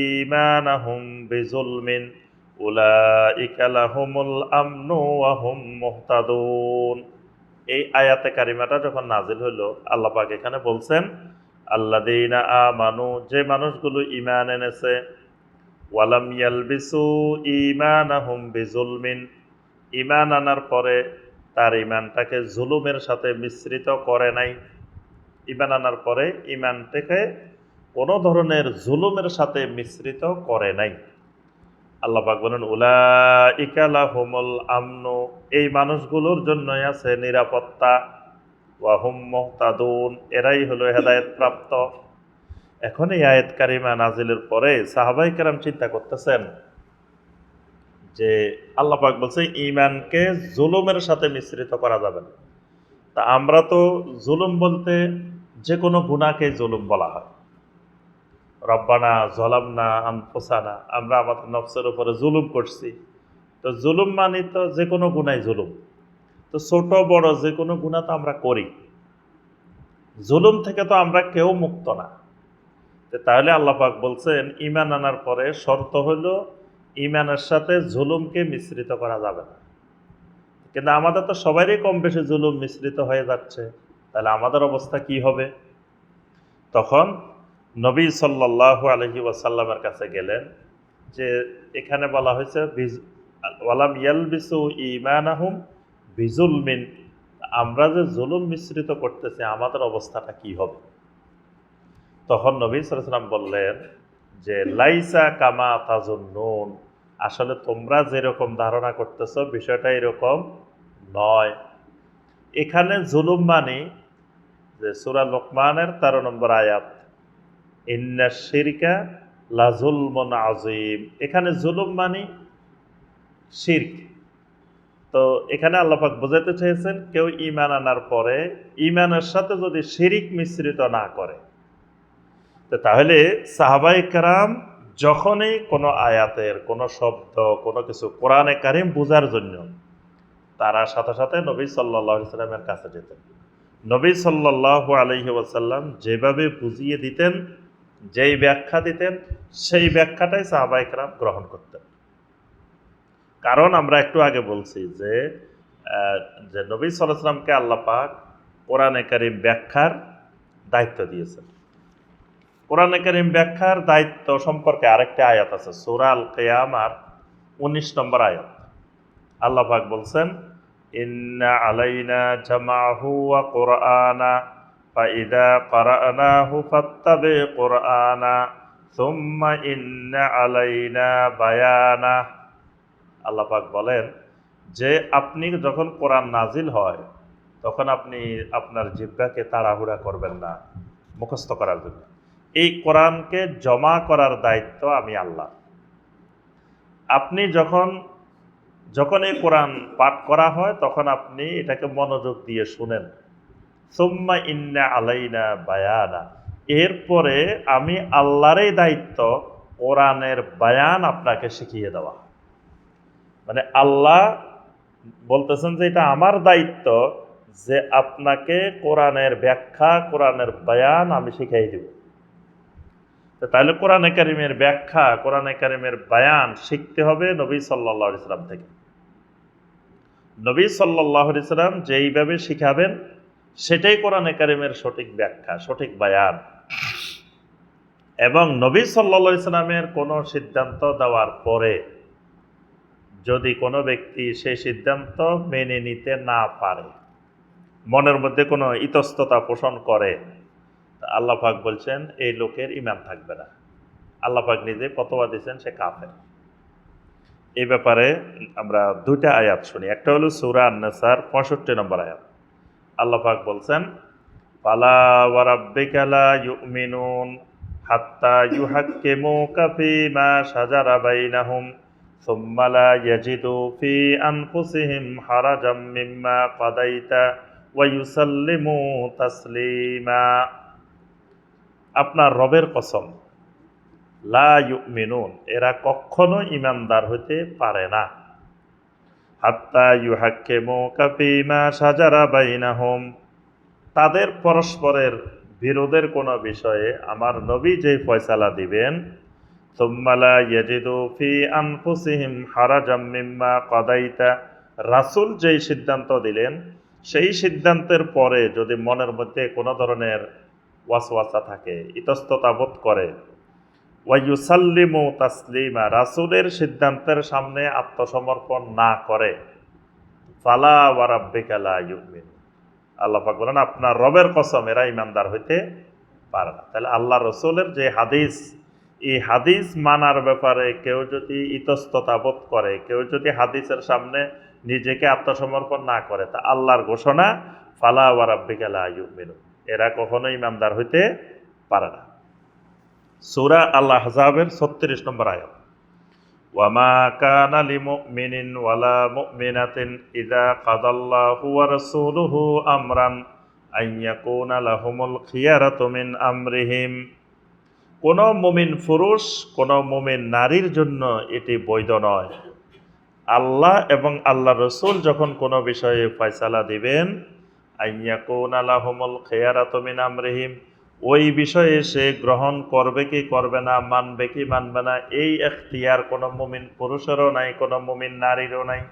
ঈমানাহুম বিযুলমিন উলাইকা লাহুমুল আমনু ওয়া হুম মুহতাদুন। এই আয়াতে কারিমাটা যখন নাজিল হলো, আল্লাহ পাক এখানে বলছেন আল্লাযীনা আমানু, যে মানুষগুলো ঈমান এনেছে, ওয়ালাম ইয়ালবিসু ঈমানাহুম বিযুলমিন, ঈমান আনার পরে তার ঈমানটাকে জুলুমের সাথে মিশ্রিত করে নাই। ঈমান আনার পরে ঈমানটাকে কোনো ধরনের জুলুমের সাথে মিশ্রিত করে নাই। আল্লাহ পাক বলেন উলাইকা লাহুমুল আমনু, এই মানুষগুলোর জন্যই আছে নিরাপত্তা, ওয়া হুম মুহতাদুন, এরাই হলো হেদায়েত প্রাপ্ত। এখন এই আয়াত কারিমা নাজিলের পরে সাহাবায়ে কেরাম চিন্তা করতেছেন যে আল্লাহ পাক বলছে ঈমানকে জুলুমের সাথে মিশ্রিত করা যাবে না। তা আমরা তো জুলুম বলতে যে কোনো গুনাহকে জুলুম বলা হয়। রব্বানা জলামনা আনফুসানা, আমরা আমাদের নফসের উপরে জুলুম করছি। তো জুলুম মানে তো যে কোনো গুনাই জুলুম। তো ছোট বড় যে কোনো গুনাহ তো আমরা করি, জুলুম থেকে তো আমরা কেউ মুক্ত না। তাহলে আল্লাহ পাক বলছেন ঈমান আনার পরে শর্ত হলো ঈমানের সাথে জুলুমকে মিশ্রিত করা যাবে না। কিন্তু আমাদের তো সবারই কম বেশি জুলুম মিশ্রিত হয়ে যাচ্ছে, তাহলে আমাদের অবস্থা কি হবে? তখন নবী সাল্লাল্লাহু আলাইহি ওয়াসাল্লামের কাছে গেলেন, যে এখানে বলা হয়েছে ওয়ালাম ইয়ালবিসু ঈমানাহুম বিজুলমিন, আমরা যে জুলুম মিশ্রিত করতেছি আমাদের অবস্থাটা কি হবে? তখন নবী সাল্লাল্লাহু আলাইহি ওয়াসাল্লাম বললেন যে লাইসা কামা তাজুন্নুন, আসলে তোমরা যেরকম ধারণা করতেছো বিষয়টা এরকম নয়। এখানে জুলুম মানে যে সূরা লোকমানের 13 নম্বর আয়াত, ইন্না শিরকা লাজুলমুন আযীম, এখানে জুলুম মানে শিরক। তো এখানে আল্লাহ পাক বোঝাতে চেয়েছেন কেউ ঈমান আনার পরে ঈমানের সাথে যদি শিরক মিশ্রিত না করে, তো তাহলে সাহাবায়ে কেরাম যখনই কোনো আয়াতের কোনো শব্দ কোনো কিছু কোরআনে কারিম বোঝার জন্য তারা সাথে সাথে নবী সাল্লাল্লাহু আলাইহি ওয়াসাল্লামের কাছে যেতেন। নবী সাল্লাল্লাহু আলাইহি ওয়াসাল্লাম যেভাবে বুঝিয়ে দিতেন, যেই ব্যাখ্যা দিতেন, সেই ব্যাখ্যাটাই সাহাবায়ে কেরাম গ্রহণ করতেন। কারণ আমরা একটু আগে বলছি যে যে নবী সাল্লাল্লাহু আলাইহি ওয়াসাল্লামকে আল্লাহ পাক কোরআনে কারিম ব্যাখ্যার দায়িত্ব দিয়েছেন। কোরআনে কারিম ব্যাখ্যার দায়িত্ব সম্পর্কে আরেকটা আয়াত আছে, সূরা আল কিয়ামার 19 নম্বর আয়াত। আল্লাহ পাক বলছেন ইন্না আলাইনা জামাহু ওয়া কুরআনা ফাইদা ক্বারানাহু ফাত্তাবি কুরআনা সুম্মা ইন্না আলাইনা বায়ানা। আল্লাহ পাক বলেন যে আপনি যখন কোরআন নাজিল হয় তখন আপনি আপনার জিহ্বাকে তাড়াহুড়া করবেন না মুখস্থ করার জন্য। এই কোরআনকে জমা করার দায়িত্ব আমি আল্লাহ। আপনি যখন এই কোরআন পাঠ করা হয় তখন আপনি এটাকে মনোযোগ দিয়ে শুনেন। সুম্মা ইন্না আলাইনা বায়ানা, এরপরে আমি আল্লাহরই দায়িত্ব কোরআনের বায়ান আপনাকে শিখিয়ে দেওয়া। মানে আল্লাহ বলতেছেন যে এটা আমার দায়িত্ব যে আপনাকে কোরআনের ব্যাখ্যা কোরআনের বায়ান আমি শিখাই দেব। তাহলে কোরআনে কারিমের ব্যাখ্যা কোরআনে কারিমের বায়ান শিখতে হবে নবী সাল্লাল্লাহু আলাইহি ওয়াসাল্লাম থেকে। নবী সাল্লাল্লাহু আলাইহি ওয়াসাল্লাম যেইভাবে শিখাবেন সেটাই কোরআনে কারিমের সঠিক ব্যাখ্যা সঠিক বায়ান। এবং নবী সাল্লাল্লাহু আলাইহি ওয়াসাল্লামের কোনো সিদ্ধান্ত দেওয়ার পরে যদি কোনো ব্যক্তি সেই সিদ্ধান্ত মেনে নিতে না পারে, মনের মধ্যে কোনো ইতস্ততা পোষণ করে, আল্লাহ পাক বলছেন এই লোকের ঈমান থাকবে না। আল্লাহ পাক নিজে ফতোয়া দিয়েছেন সে কাফের। এই ব্যাপারে আমরা দুইটা আয়াত শুনি। একটা হলো সূরা আন-নিসার 65 নম্বর আয়াত। আল্লাহ পাক বলছেন ফালা ওয়া রাব্বিকা লা ইউমিনুন হাত্তা ইউহাক্কিমুকা ফীমা শাজারা বাইনাহুম সুম্মা লা ইয়াজিদু ফি আনফুসিহিম হারাজাম মিম্মা কাদাইতা ওয়া ইউসাল্লিমু তাসলিমা। আপনার রবের কসম, লা ইউমিনুন, এরা কখনো ঈমানদার হতে পারে না। হাত্তা ইউহাক্কিমুকা ফীমা শাজারা বাইনাহুম, তাদের পরস্পরের বিরোধের কোনো বিষয়ে আমার নবী যে ফয়সালা দিবেন, সুম্মা লা ইয়াজিদু ফি আনফুসিহিম হারাজাম মিম্মা কাদাইতা, রাসূল যেই সিদ্ধান্ত দিলেন সেই সিদ্ধান্তের পরে যদি মনের মধ্যে কোনো ধরনের ওয়াসওয়াসা থাকে, ইতস্ততা বোধ করে, ওয়া ইউসাল্লিমু তাসলিমা, রাসূলের সিদ্ধান্তের সামনে আত্মসমর্পণ না করে, ফালা ওয়া রাব্বিকা লা ইউমিন, আল্লাহ পাক বলেন আপনার রবের কসম এরা ঈমানদার হইতে পারে না। তাহলে আল্লাহ রসুলের যে হাদিস, এই হাদিস মানার ব্যাপারে কেউ যদি ইতস্ততা বোধ করে, কেউ যদি হাদিসের সামনে নিজেকে আত্মসমর্পণ না করে, তা আল্লাহর ঘোষণা ফালা ওয়া রাব্বিকা লা ইউমিনুন, এরা কখনো ঈমানদার হইতে পারে না। সূরা আল আহজাবের 36 নম্বর আয়াত। ওয়ামা কানা লিমুমিনিন ওয়ালা মুমিনাতিন ইযা কাদাল্লাহু ওয়া রাসূলুহু আমরান আইয়াকুনা লাহুমুল খিয়ারাতু মিন আমরিহিম। কোন মুমিন পুরুষ কোন মুমিন নারীর জন্য এটি বৈধ নয়। আল্লাহ এবং আল্লাহ রসুল যখন কোনো বিষয়ে ফয়সালা দিবেন, আইয়াকুনা লাহুমুল খিয়ারাতু মিন আমরিহিম, ওই বিষয়ে সে গ্রহণ করবে কি করবে না, মানবে কি মানবে না, এই এখতিয়ার কোনো মুমিন পুরুষেরও নাই, কোনো মুমিন নারীরও নাই।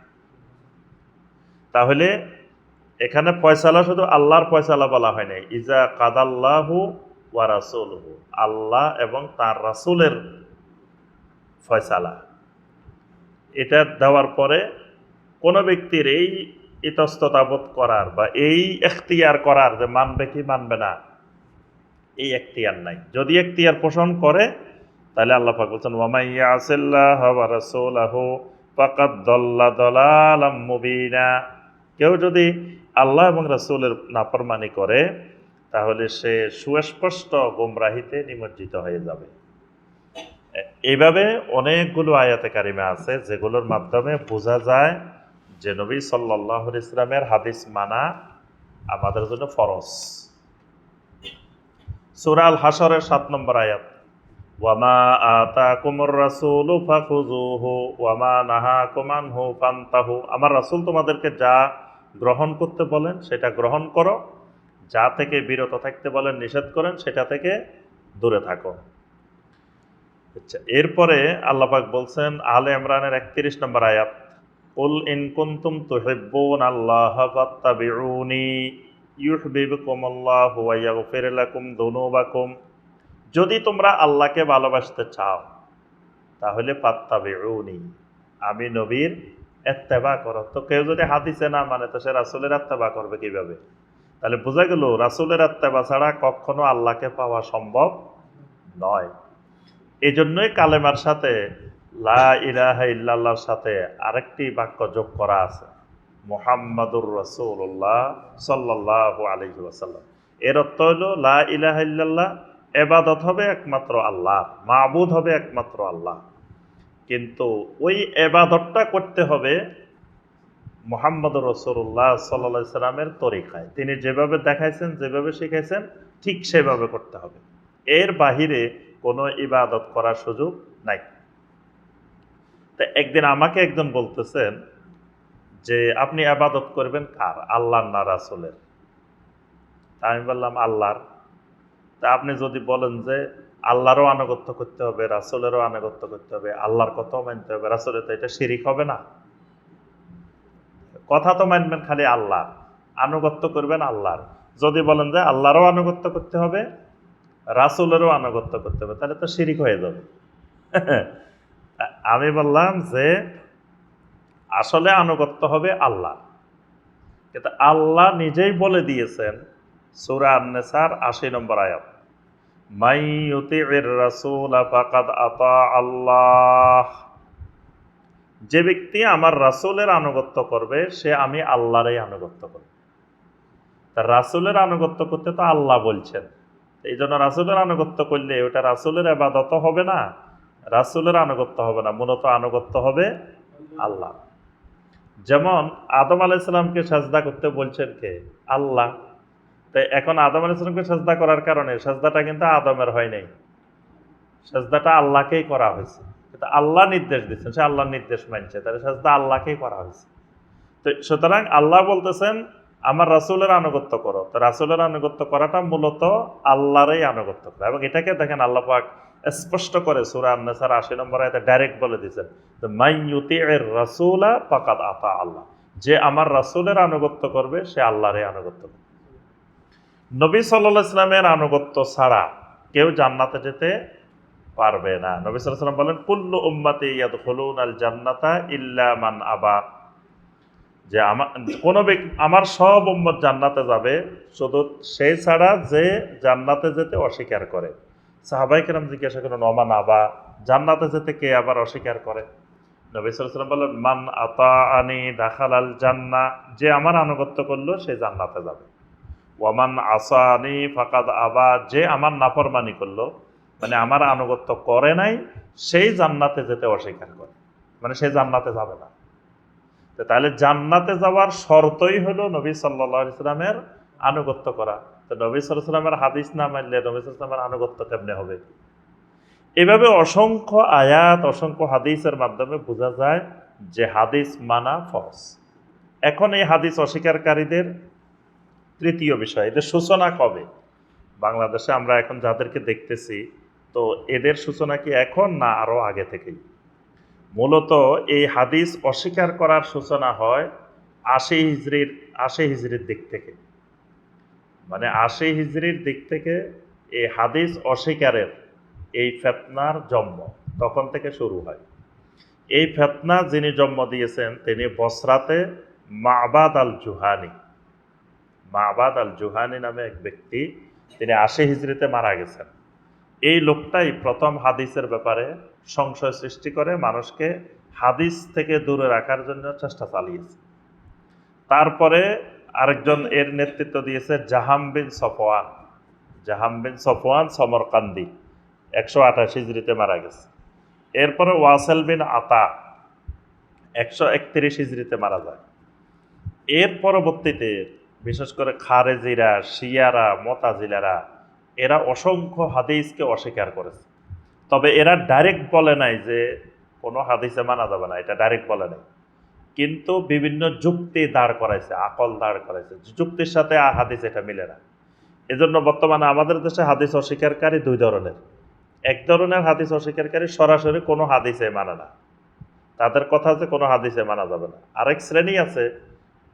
তাহলে এখানে ফয়সালা শুধু আল্লাহর ফয়সালা বলা হয় নাই, ইজা কাদাল্লাহু ওয়া রাসূলুহু, আল্লাহ এবং তার রাসূলের ফয়সালা। এটা দেওয়ার পরে কোনো ব্যক্তির এই ইতস্ততাবোধ করার বা এই এখতিয়ার করার যে মানবে কি মানবে না, এই এখতিয়ার নাই। যদি এখতিয়ার পোষণ করে তাহলে আল্লাহ পাক বলছেন ওয়া মান ইয়াসিল্লাহা ওয়া রাসূলাহু ফাকাদ দাল্লা দালালাম মুবিনা। কেউ যদি আল্লাহ এবং রাসূলের নাফরমানি করে তাহলে সে সুস্পষ্ট গোমরাহিতে নিমজ্জিত হয়ে যাবে। এইভাবে অনেকগুলো আয়াতে কারিমা আছে যেগুলোর মাধ্যমে বোঝা যায় যে নবী সাল্লাল্লাহু আলাইহি ওয়াসাল্লামের হাদিস মানা আমাদের জন্য ফরজ। সূরা আল হাশরের 7 নম্বর আয়াত, ওয়ামা আতাকুমুর রাসূলু ফাখুযুহু ওয়ামা নাহাকুম আনহু ফান্তাহু। আমার রাসূল তোমাদেরকে যা গ্রহণ করতে বলেন সেটা গ্রহণ করো, যা থেকে বিরত থাকতে বলেন নিষেধ করেন সেটা থেকে দূরে থাকো। আচ্ছা, এরপরে আল্লাহ পাক বলছেন আলে ইমরানের 31 নম্বর আয়াত, কুল ইন কুনতুম তুহিব্বুনাল্লাহা ফাত্তাবিউনি ইউহিব্বুকুমুল্লাহু ওয়া ইয়াগফির লাকুম যুনুবাকুম। যদি তোমরা আল্লাহকে ভালোবাসতে চাও তাহলে ফাত্তাবিউনি, আমি নবীর ইত্তেবা করো। তো কেউ যদি হাদিসে না মানে তো সে রাসূলের ইত্তেবা করবে কিভাবে? তাহলে বোঝা গেল রাসূলের ইত্তেবা ছাড়া কখনো আল্লাহকে পাওয়া সম্ভব নয়। এজন্যই কালেমার সাথে লা ইলাহা ইল্লাল্লাহর সাথে আরেকটি বাক্য যোগ করা আছে, মুহাম্মাদুর রাসূলুল্লাহ সাল্লাল্লাহু আলাইহি ওয়াসাল্লাম। এর অর্থ হলো লা ইলাহা ইল্লাল্লাহ, ইবাদত হবে একমাত্র আল্লাহ, মাবুদ হবে একমাত্র আল্লাহ, কিন্তু ওই ইবাদতটা করতে হবে মুহাম্মাদুর রাসূলুল্লাহ সাল্লাল্লাহু আলাইহি সাল্লামের তরিকায়। তিনি যেভাবে দেখাইছেন, যেভাবে শিখাইছেন ঠিক সেভাবে করতে হবে। এর বাহিরে কোনো ইবাদত করার সুযোগ নাই। তা একদিন আমাকে একজন বলতেছেন যে আপনি ইবাদত করবেন কার, আল্লাহর না রাসূলের? তা আমি বললাম আল্লাহর। তা আপনি যদি বলেন যে আল্লাহরও আনুগত্য করতে হবে, রাসূলেরও আনুগত্য করতে হবে, আল্লাহর কথাও মানতে হবে, রাসূলের, তো এটা শিরিক হবে না? কথা তো মানবেন খালি আল্লাহর, আনুগত্য করবেন আল্লাহর। যদি বলেন যে আল্লাহরও আনুগত্য করতে হবে, রাসূলেরও আনুগত্য করতে হবে, তাহলে তো শিরিক হয়ে যাবে। আমি বললাম যে আসলে আনুগত্য হবে আল্লাহ, কিন্তু আল্লাহ নিজেই বলে দিয়েছেন সূরা আন-নিসার ৮০ নম্বর আয়াত, মান ইউতিইর রাসূলা ফাকাদ আতা আল্লাহ। যে ব্যক্তি আমার রাসূলের আনুগত্য করবে সে আমি আল্লাহরই আনুগত্য করবে। তা রাসূলের আনুগত্য করতে তো আল্লাহ বলছেন, এই জন্য রাসূলের আনুগত্য করলে ওটা রাসূলের ইবাদত হবে না, রাসূলের আনুগত্য হবে না, মূলত আনুগত্য হবে আল্লাহ। যেমন আদম আলাইহিস সালামকে সাজদা করতে বলছেন কে? আল্লাহ। তাই এখন আদম আলাইহিস সালামকে সাজদা করার কারণে সাজদাটা কিন্তু আদমের হয় নাই, সাজদাটা আল্লাহকেই করা হয়েছে। কিন্তু আল্লাহ নির্দেশ দিচ্ছেন, সে আল্লাহর নির্দেশ মানছে, তাহলে সাজদা আল্লাহকেই করা হয়েছে। তো সুতরাং আল্লাহ বলতেছেন আমার রাসূলের আনুগত্য করো। তো রাসূলের আনুগত্য করাটা মূলত আল্লাহরই আনুগত্য করা, এবং এটাকে দেখেন আল্লাহ পাক স্পষ্ট করে সূরা আন-নিসার ৮০ নম্বর আয়াতে ডাইরেক্ট বলে দিয়েছেন, তো মান ইউতিইর রাসূলা ফাকাদ আতা আল্লাহ, যে আমার রাসূলের আনুগত্য করবে সে আল্লাহরই আনুগত্য করবে। নবী সাল্লাল্লাহু আলাইহি ওয়াসাল্লামের আনুগত্য ছাড়া কেউ জান্নাতে যেতে পারবে না। নবী সাল্লাল্লাহু আলাইহি ওয়াসাল্লাম বলেন কুল্লু উম্মতি ইয়াদখুলুনাল জান্নাতা ইল্লা মান আবা, যে আমার সব উম্মত জান্নাতে যাবে শুধু সেই ছাড়া যে জান্নাতে যেতে অস্বীকার করে। সাহাবায়ে কেরাম জিজ্ঞাসা করেন ওমান আবা, জান্নাতে যেতে কে আবার অস্বীকার করে? নবী সাল্লাল্লাহু আলাইহি ওয়াসাল্লাম বলেন মান আতাআনি দাখালাল জান্নাহ, যে আমার আনুগত্য করলো সে জান্নাতে যাবে। ওয়ামান আসানি ফাকাদ আবা, যে আমার নাফরমানি করলো মানে আমার আনুগত্য করে নাই সেই জান্নাতে যেতে অস্বীকার করে। মানে সে জান্নাতে যাবে না। তো তাহলে জান্নাতে যাওয়ার শর্তই হলো নবী সাল্লাল্লাহু আলাইহি সাল্লামের আনুগত্য করা। তো নবী সাল্লাল্লাহু আলাইহি সাল্লামের হাদিস না মানলে নবী সাল্লাল্লাহু আলাইহি সাল্লামের আনুগত্য কেমনে হবে? এভাবে অসংখ্য আয়াত, অসংখ্য হাদিসের মাধ্যমে বোঝা যায় যে হাদিস মানা ফরজ। এখন এই হাদিস অস্বীকারীদের তৃতীয় বিষয়, এদের সূচনা কবে? বাংলাদেশে আমরা এখন যাদেরকে দেখতেছি, তো এদের সূচনা কি এখন না আরো আগে থেকেই? মূলত এই হাদিস অস্বীকার করার সূচনা হয় ৮০ হিজরির দিক থেকে। মানে ৮০ হিজরির দিক থেকে এই হাদিস অস্বীকারের এই ফিতনার জন্ম তখন থেকে শুরু হয়। এই ফিতনা যিনি জন্ম দিয়েছেন তিনি বসরাতে মাবাদ আল জুহানি। মাবাদ আল জুহানি নামে এক ব্যক্তি, তিনি ৮০ হিজরিতে মারা গেছেন। এই লোকটাই প্রথম হাদিসের ব্যাপারে সংশয় সৃষ্টি করে মানুষকে হাদিস থেকে দূরে রাখার জন্য চেষ্টা চালিয়েছে। তারপরে আরেকজন এর নেতৃত্ব দিয়েছে জাহাম বিন সফওয়ান। জাহাম বিন সফওয়ান সমরকান্দি ১২৮ হিজরিতে মারা গেছে। এরপরে ওয়াসেল বিন আতা ১৩১ হিজরিতে মারা যায়। এর পরবর্তীতে বিশেষ করে খারেজিরা, শিয়ারা, মুতাজিলারা এরা অসংখ্য হাদিসকে অস্বীকার করেছে। তবে এরা ডাইরেক্ট বলে নাই যে কোনো হাদিসে মানা যাবে না, এটা ডাইরেক্ট বলে নাই, কিন্তু বিভিন্ন যুক্তি দাঁড় করাইছে, আকল দাঁড় করাইছে, যুক্তির সাথে হাদিস এটা মিলে না। এজন্য বর্তমানে আমাদের দেশে হাদিস অস্বীকারী দুই ধরনের। এক ধরনের হাদিস অস্বীকারী সরাসরি কোনো হাদিসে মানে না, তাদের কথা যে কোনো হাদিসে মানা যাবে না। আরেক শ্রেণী আছে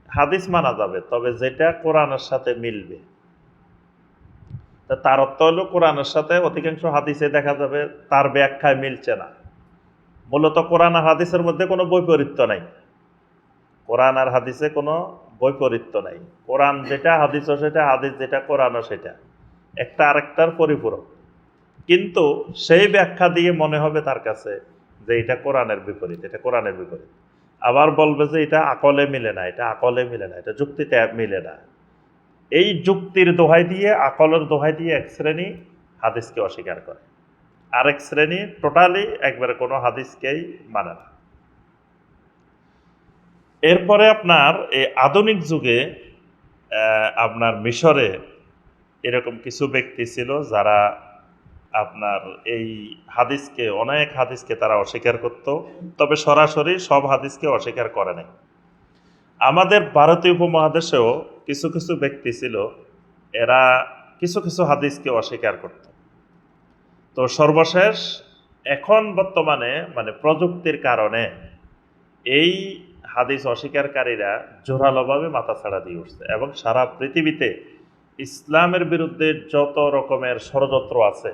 হাদিস মানা যাবে, তবে যেটা কোরআনের সাথে মিলবে। তার অর্থ হলো কোরআনের সাথে অধিকাংশ হাদিসে দেখা যাবে তার ব্যাখ্যায় মিলছে না। মূলত কোরআন আর হাদিসের মধ্যে কোনো বৈপরীত্য নাই। কোরআন আর হাদিসে কোনো বৈপরীত্য নাই। কোরআন যেটা হাদিসও সেটা, হাদিস যেটা কোরআনও সেটা, একটা আরেকটার পরিপূরক। কিন্তু সেই ব্যাখ্যা দিয়ে মনে হবে তার কাছে যে এটা কোরআনের বিপরীত, এটা কোরআনের বিপরীত। আবার বলবে যে এটা আকলে মিলে না, এটা আকলে মিলে না, এটা যুক্তিতে মিলে না। এই যুক্তির দোহাই দিয়ে, আকলের দোহাই দিয়ে এক শ্রেণী হাদিসকে অস্বীকার করে, আরেক শ্রেণী টোটালি একবারে কোনো হাদিসকেই মানে না। এরপরে আপনার এই আধুনিক যুগে আপনার মিশরে এরকম কিছু ব্যক্তি ছিল যারা আপনার এই হাদিসকে, অনেক হাদিসকে তারা অস্বীকার করত, তবে সরাসরি সব হাদিসকে অস্বীকার করে নাই। আমাদের ভারতীয় উপমহাদেশেও কিছু কিছু ব্যক্তি ছিল, এরা কিছু কিছু হাদিসকে অস্বীকার করত। তো সর্বশেষ এখন বর্তমানে মানে প্রযুক্তির কারণে এই হাদিস অস্বীকারীরা জোরালোভাবে মাথাছাড়া দিয়ে উঠছে, এবং সারা পৃথিবীতে ইসলামের বিরুদ্ধে যত রকমের ষড়যন্ত্র আছে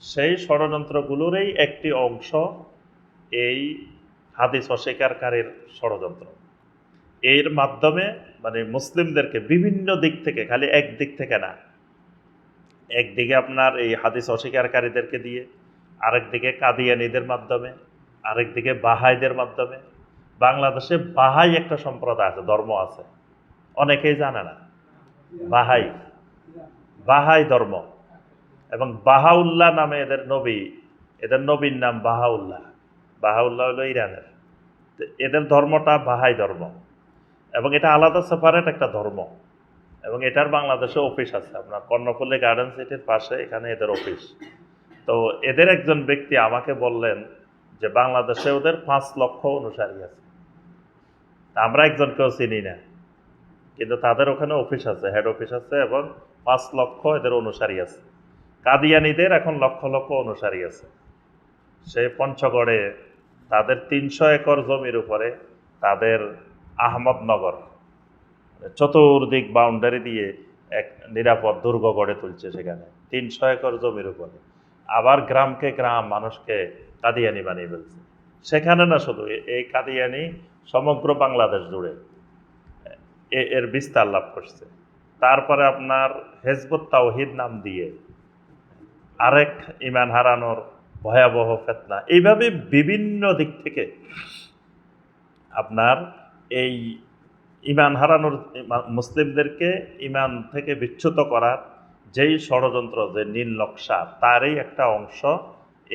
সেই ষড়যন্ত্রগুলোরই একটি অংশ এই হাদিস অস্বীকারীর ষড়যন্ত্র। এর মাধ্যমে মানে মুসলিমদেরকে বিভিন্ন দিক থেকে, খালি এক দিক থেকে না, একদিকে আপনার এই হাদিস অস্বীকারীদেরকে দিয়ে, আরেকদিকে কাদিয়ানীদের মাধ্যমে, আরেকদিকে বাহাইদের মাধ্যমে। বাংলাদেশে বাহাই একটা সম্প্রদায় আছে, ধর্ম আছে, অনেকেই জানে না। বাহাই ধর্ম, এবং বাহাউল্লাহ নামে এদের নবীর নাম বাহাউল্লাহ। বাহাউল্লাহ হলো ইরানের। এদের ধর্মটা বাহাই ধর্ম, এবং এটা আলাদা সেপারেট একটা ধর্ম, এবং এটার বাংলাদেশে অফিস আছে আপনার কর্ণফুলী গার্ডেন সিটির পাশে, এখানে এদের অফিস। তো এদের একজন ব্যক্তি আমাকে বললেন যে বাংলাদেশে ওদের ৫ লক্ষ অনুসারী আছে। আমরা একজনকেও চিনি না, কিন্তু তাদের ওখানে অফিস আছে, হেড অফিস আছে, এবং ৫ লক্ষ এদের অনুসারী আছে। কাদিয়ানীদের এখন লক্ষ লক্ষ অনুসারী আছে। সে পঞ্চগড়ে তাদের ৩০০ একর জমির উপরে তাদের আহমদনগর চতুর্দিক বাউন্ডারি দিয়ে এক নিরাপদ দুর্গ গড়ে তুলছে, সেখানে ৩০০ একর জমির উপরে। আবার গ্রামকে গ্রাম, মানুষকে কাদিয়ানি বানিয়ে ফেলছে। সেখানে না শুধু, এই কাদিয়ানি সমগ্র বাংলাদেশ জুড়ে এর বিস্তার লাভ করছে। তারপরে আপনার হেজবুত তাওহিদ নাম দিয়ে আরেক ইমান হারানোর ভয়াবহ ফিতনা। এইভাবে বিভিন্ন দিক থেকে আপনার এই ইমান হারানোর, মুসলিমদেরকে ইমান থেকে বিচ্যুত করার যেই ষড়যন্ত্র, যে নীল নকশা, তারই একটা অংশ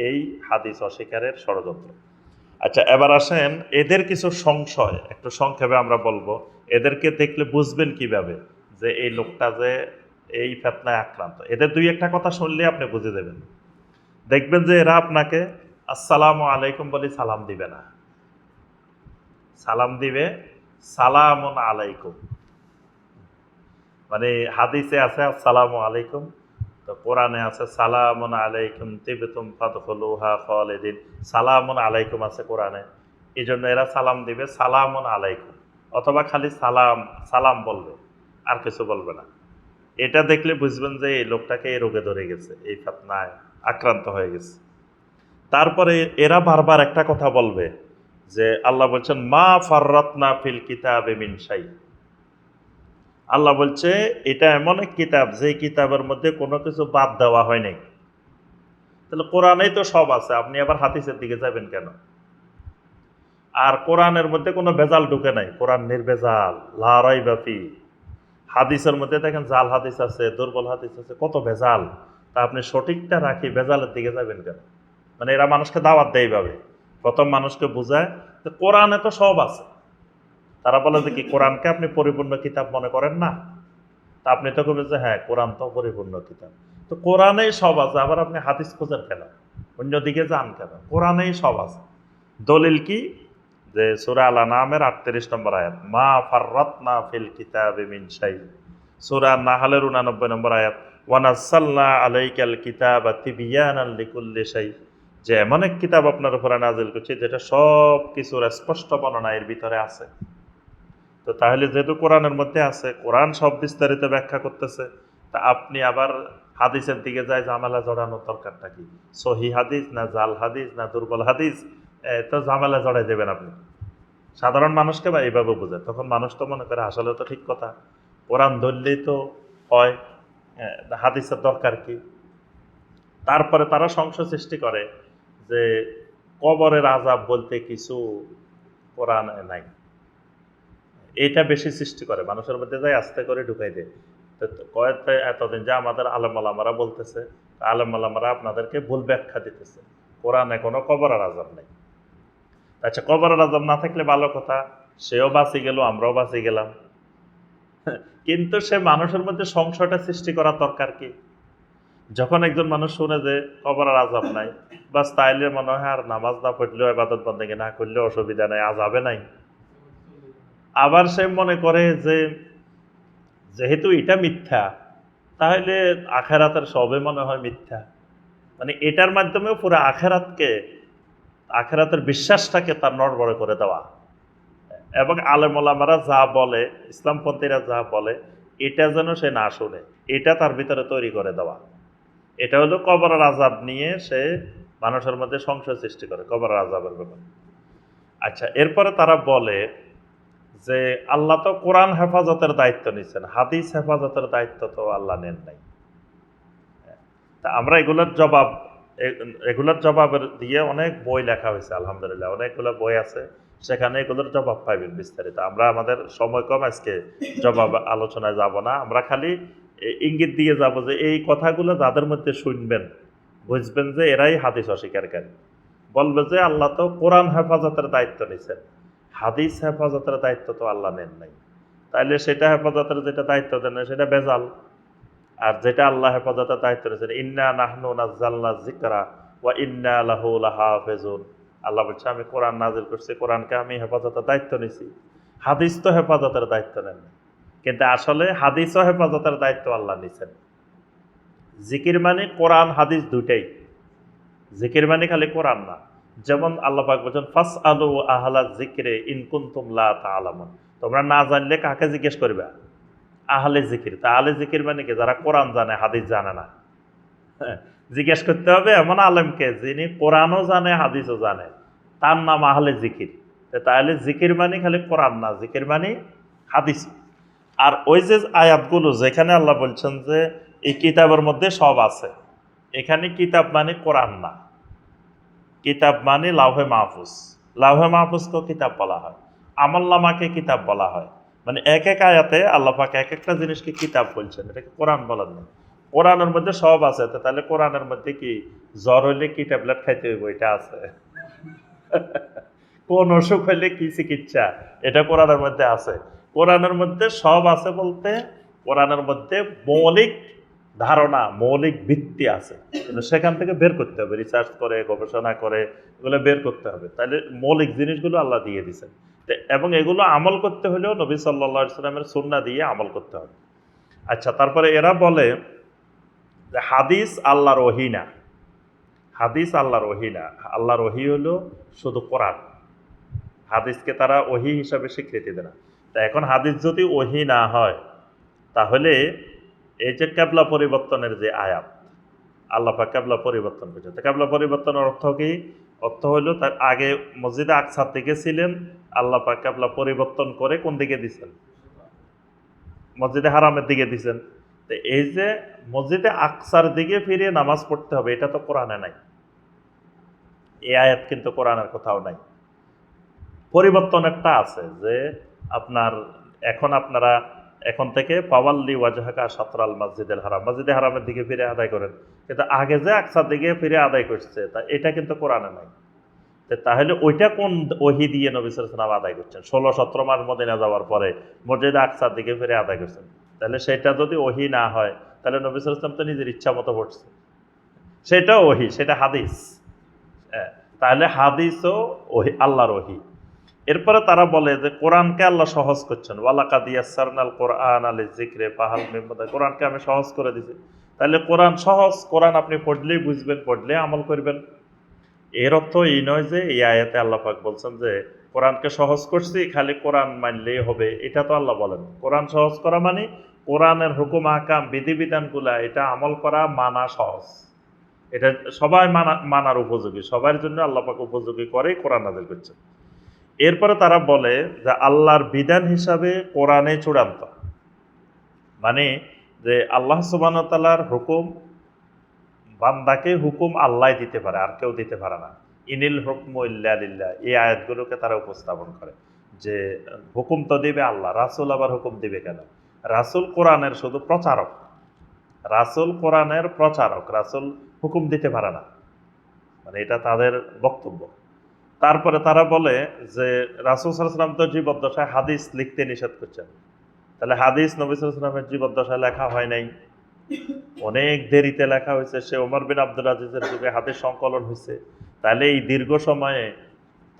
এই হাদিস অস্বীকারের ষড়যন্ত্র। আচ্ছা, এবার আসেন এদের কিছু সংশয় একটু সংক্ষেপে আমরা বলবো। এদেরকে দেখলে বুঝবেন কিভাবে যে এই লোকটা যে এই ফেতনায় আক্রান্ত। এদের দুই একটা কথা শুনলে আপনি বুঝে দেবেন। দেখবেন যে এরা আপনাকে আসসালামু আলাইকুম বলে সালাম দিবে না, সালাম দিবে সালামুন আলাইকুম। মানে হাদিসে আছে আসসালামু আলাইকুম, তো কোরআনে আছে সালামুন আলাইকুম তিবতুম ফাদখুলুহা খালিদিন, সালামুন আলাইকুম আছে কোরআনে। এই জন্য এরা সালাম দিবে সালামুন আলাইকুম, অথবা খালি সালাম সালাম বলবে, আর কিছু বলবে না। এটা দেখলে বুঝবেন যে এই লোকটাকে এই রোগে ধরে গেছে, এই ফিতনায় আক্রান্ত হয়ে গেছে। তারপরে এরা বারবার একটা কথা বলবে যে আল্লাহ বলছেন মা ফাররাতনা ফিল কিতাবে মিন শাই। আল্লাহ বলছে এটা এমন এক কিতাব যে কিতাবের মধ্যে কোনো কিছু বাদ দেওয়া হয় নাই। তাহলে কোরআনেই তো সব আছে, আপনি আবার হাদিসের দিকে যাবেন কেন? আর কোরআনের মধ্যে কোনো ভেজাল ঢুকে নাই, কোরআন নির্ভেজাল, লা রাইবা ফি। হাদিসের মধ্যে দেখেন জাল হাদিস আছে, দুর্বল হাদিস আছে, কত ভেজাল। তা আপনি সঠিকটা রাখি ভেজালের দিকে যাবেন কেন? মানে এরা মানুষকে দাওয়াত দেয় এইভাবে, প্রথম মানুষকে বোঝায় যে কোরআনে তো সব আছে। তারা বলে যে কি কোরআনকে আপনি পরিপূর্ণ কিতাব মনে করেন না? তা আপনি তো বলবেন যে হ্যাঁ কোরআন তো পরিপূর্ণ কিতাব। তো কোরআনেই সব আছে, আবার আপনি হাদিস খোঁজেন কেন, অন্যদিকে যান কেন? কোরআনেই সব আছে। দলিল কি? যে সূরা আল আনআমের 38 নম্বর আয়াত, মা ফাররাতনা ফিল কিতাবি মিন শাই। সূরা নাহলের 89 নম্বর আয়াত, ওয়া নাযালনা আলাইকাল কিতাবা তিবয়ানান লিকুল্লি শাই। যে এমন এক কিতাব আপনার উপরে নাযিল করছি যেটা সব কিছুর স্পষ্ট বর্ণনা এর ভিতরে আছে। তো তাহলে যেহেতু কোরআনের মধ্যে আছে, কোরআন সব বিস্তারিত ব্যাখ্যা করতেছে, তা আপনি আবার হাদিসের দিকে যায় ঝামেলা জড়ানোর দরকারটা কি? সহি হাদিস না জাল হাদিস না দুর্বল হাদিস, তো ঝামেলা জড়াই দেবেন আপনি। সাধারণ মানুষকে বা এইভাবে বোঝে, তখন মানুষ তো মনে করে আসলে তো ঠিক কথা, কোরআন ধরলেই তো হয়, হাদিসের দরকার কি? তারপরে তারা সংশয় সৃষ্টি করে যে কবরের আযাব বলতে কিছু কোরআনে নাই। এটা বেশি সৃষ্টি করে মানুষের মধ্যে, যায় আস্তে করে ঢুকাই দেয়। তো কয়েকটা এতদিন যে আমাদের আলেম ওলামারা বলতেছে, আলেম ওলামারা আপনাদেরকে ভুল ব্যাখ্যা দিতেছে, কোরআনে কোনো কবরের আযাব নেই। আচ্ছা, কবরের আযাব না থাকলে ভালো কথা, সেও বাঁচি গেল, আমরাও বাঁচি গেলাম। কিন্তু সে মানুষের মধ্যে সংশয়টা সৃষ্টি করার দরকার কি? যখন একজন মানুষ শুনে যে কবরের আযাব নাই, বাস তাইলে মনে হয় আর নামাজ না পড়লেও ইবাদত বন্দেগী না করলেও অসুবিধা নাই, আযাবে নাই। আবার সে মনে করে যে যেহেতু এটা মিথ্যা, তাহলে আখেরাতের সবে মনে হয় মিথ্যা। মানে এটার মাধ্যমেও পুরো আখেরাতের বিশ্বাসটাকে তার নড়বড়ে করে দেওয়া। এবং আলেম ওলামারা যা বলে, ইসলামপন্থীরা যা বলে, এটা যেন সে না শুনে, এটা তার ভিতরে তৈরি করে দেওয়া। এটা হলো কবরের আযাব নিয়ে সে মানুষের মধ্যে সংশয় সৃষ্টি করে, কবরের আযাবের ব্যাপারে। আচ্ছা, এরপরে তারা বলে যে আল্লাহ তো কোরআন হেফাজতের দায়িত্ব নিচ্ছেন, হাদিস হেফাজতের দায়িত্ব তো আল্লাহ নেন নাই। তা আমরা এগুলোর জবাবের দিয়ে অনেক বই লেখা হয়েছে, আলহামদুলিল্লাহ অনেকগুলো বই আছে, সেখানে এগুলোর জবাব পাইবেন বিস্তারিত। আমরা আমাদের সময় কম, আজকে জবাব আলোচনায় যাব না, আমরা খালি ইঙ্গিত দিয়ে যাব যে এই কথাগুলো যাদের মধ্যে শুনবেন বুঝবেন যে এরাই হাদিস অস্বীকারী। বলবে যে আল্লাহ তো কোরআন হেফাজতের দায়িত্ব নিছেন, হাদিস হেফাজতের দায়িত্ব তো আল্লাহ নেন নাই। তাইলে সেটা হেফাজতের যেটা দায়িত্ব দেন সেটা বেজাল। আর যেটা আল্লাহ হেফাজতের দায়িত্ব নিয়েছেন, ইন্না নাহনু নাযালনা যিকরা ওয়া ইন্না লাহু লাহাফিজুন। আল্লাহ বলছে আমি কোরআন নাজিল করছি, কোরআনকে আমি হেফাজতের দায়িত্ব নিছি। হাদিস তো হেফাজতের দায়িত্ব নেন, কিন্তু আসলে হাদিসও হেফাজতের দায়িত্ব আল্লাহ নিছেন। জিকির মানে কোরআন হাদিস দুইটাই, জিকির মানে খালি কোরআন না। যেমন আল্লাহ পাক বলছেন ফাসআলু আহলা যিকরি ইন কুনতুম লা তা'লামুন, তোমরা না জানলে কাকে জিজ্ঞেস করবে? আহলে জিকির। তা আহলে জিকির মানে কি? যারা কোরআন জানে হাদিস জানে না। জিজ্ঞেস করতে হবে এমন আলেমকে যিনি কোরআনও জানে হাদিসও জানে, তার নাম আহলে জিকির। তাহলে জিকির মানে খালি কোরআন না, জিকির মানে হাদিস। আর ওই যে আয়াতগুলো যেখানে আল্লাহ বলছেন যে এই কিতাবের মধ্যে সব আছে, এখানে কিতাব মানে কোরআন না, কিতাব মানে লাউহে মাহফুজ। লাউহে মাহফুজকেও কিতাব বলা হয়, আমলনামাকে কিতাব বলা হয়। মানে এক এক আয়াতে আল্লাহ পাক এক একটা জিনিসকে কিতাব বলছেন, এটাকে কোরআন বলেন না। কোরআনের মধ্যে সব আছে, তাহলে কোরআনের মধ্যে কি জ্বর হইলে কি ট্যাবলেট খাইতে হইব এটা আছে? কোন অসুখ হইলে কি চিকিৎসা, এটা কোরআনের মধ্যে আছে। কোরআনের মধ্যে সব আছে বলতে কোরআনের মধ্যে মৌলিক ধারণা, মৌলিক ভিত্তি আছে, কিন্তু সেখান থেকে বের করতে হবে, রিসার্চ করে গবেষণা করে এগুলো বের করতে হবে। তাহলে মৌলিক জিনিসগুলো আল্লাহ দিয়ে দিয়েছেন, এবং এগুলো আমল করতে হলেও নবী সাল্লাল্লাহু আলাইহি সাল্লামের সুন্নাহ দিয়ে আমল করতে হবে। আচ্ছা, তারপরে এরা বলে যে হাদিস আল্লাহর ওহী না, হাদিস আল্লাহর ওহী না, আল্লাহর ওহী হলো শুধু কোরআন। হাদিসকে তারা ওহী হিসাবে স্বীকৃতি দেয় না। তা এখন হাদিস যদি ওহী না হয়, তাহলে এই যে কেবলা পরিবর্তনের যে আয়াত, আল্লাহ পাক কেবলা পরিবর্তন করেছে, তো কেবলা পরিবর্তনের অর্থ কি? অর্থ হলো তার আগে মসজিদে আকসার দিকে ছিলেন, আল্লাহ পাক কেবলা পরিবর্তন করে কোন দিকে দিচ্ছেন? মসজিদে হারামের দিকে দিচ্ছেন। তো এই যে মসজিদে আকসার দিকে ফিরে নামাজ পড়তে হবে, এটা তো কোরআনে নাই, এই আয়াত কিন্তু কোরআনের কোথাও নাই। পরিবর্তনেরটা আছে যে আপনার আপনারা এখন থেকে পাওয়াল্লি ওয়াজহাকা শাতরাল মসজিদুল হারাম, মসজিদে হারামের দিকে ফিরে আদায় করেন, কিন্তু আগে যে আকসার দিকে ফিরে আদায় করছে তা এটা কিন্তু কোরআনে নাই। তাহলে ওইটা কোন ওহী দিয়ে নবী সাল্লাল্লাহু আলাইহি ওয়াসাল্লাম আদায় করছেন? 16-17 মাস মদিনা যাওয়ার পরে মসজিদে আকসার দিকে ফিরে আদায় করছেন, তাহলে সেটা যদি ওহী না হয়, তাহলে নবী সাল্লাল্লাহু আলাইহি ওয়াসাল্লাম তো নিজের ইচ্ছা মতো পড়ছে, সেটাও ওহী, সেটা হাদিস। হ্যাঁ, তাহলে হাদিসও ওহী, আল্লাহর ওহী। এরপরে তারা বলে যে কোরআনকে আল্লাহ সহজ করছেন, ওয়ালাকাদ ইয়াসসারনাল কোরআনা লিযিকরি ফাহাল মিন মুদ্দাকির, কোরআনকে আমি সহজ করে দিয়েছি। তাহলে কোরআন সহজ, কোরআন আপনি পড়লেই বুঝবেন, পড়লেই আমল করবেন। এর অর্থ এই নয় যে এই আয়াতে আল্লাহ পাক বলছেন যে কোরআনকে সহজ করছি, খালি কোরআন মানলেই হবে, এটা তো আল্লাহ বলেন। কোরআন সহজ করা মানে কোরআনের হুকুম আহকাম বিধিবিধানগুলা এটা আমল করা, মানা সহজ, এটা সবাই মানার উপযোগী, সবার জন্য আল্লাহ পাক উপযোগী করে কোরআন নাযিল করছেন। এরপরে তারা বলে যে আল্লাহর বিধান হিসাবে কোরআনে চূড়ান্ত, মানে যে আল্লাহ সুবহানাহু ওয়া তাআলার হুকুম, বান্দাকে হুকুম আল্লাহ দিতে পারে, আর কেউ দিতে পারে না। ইনিল হুকমু ইল্লা লিল্লাহ, এই আয়াতগুলোকে তারা উপস্থাপন করে যে হুকুম তো দিবে আল্লাহ, রাসূল আবার হুকুম দিবে কেন? রাসূল কোরআনের শুধু প্রচারক, রাসূল কোরআনের প্রচারক, রাসূল হুকুম দিতে পারে না, মানে এটা তাদের বক্তব্য। তারপরে তারা বলে যে রাসূল সাল্লাল্লাহু আলাইহি ওয়াসাল্লাম তো জীবদ্দশায় হাদিস লিখতে নিষেধ করছেন, তাহলে হাদিস নবী সাল্লাল্লাহু আলাইহি ওয়াসাল্লামের জীবদ্দশায় লেখা হয় নাই, অনেক দেরিতে লেখা হয়েছে, সে ওমর বিন আব্দুল আজিজের যুগে হাদিস সংকলন হয়েছে। তাহলে এই দীর্ঘ সময়ে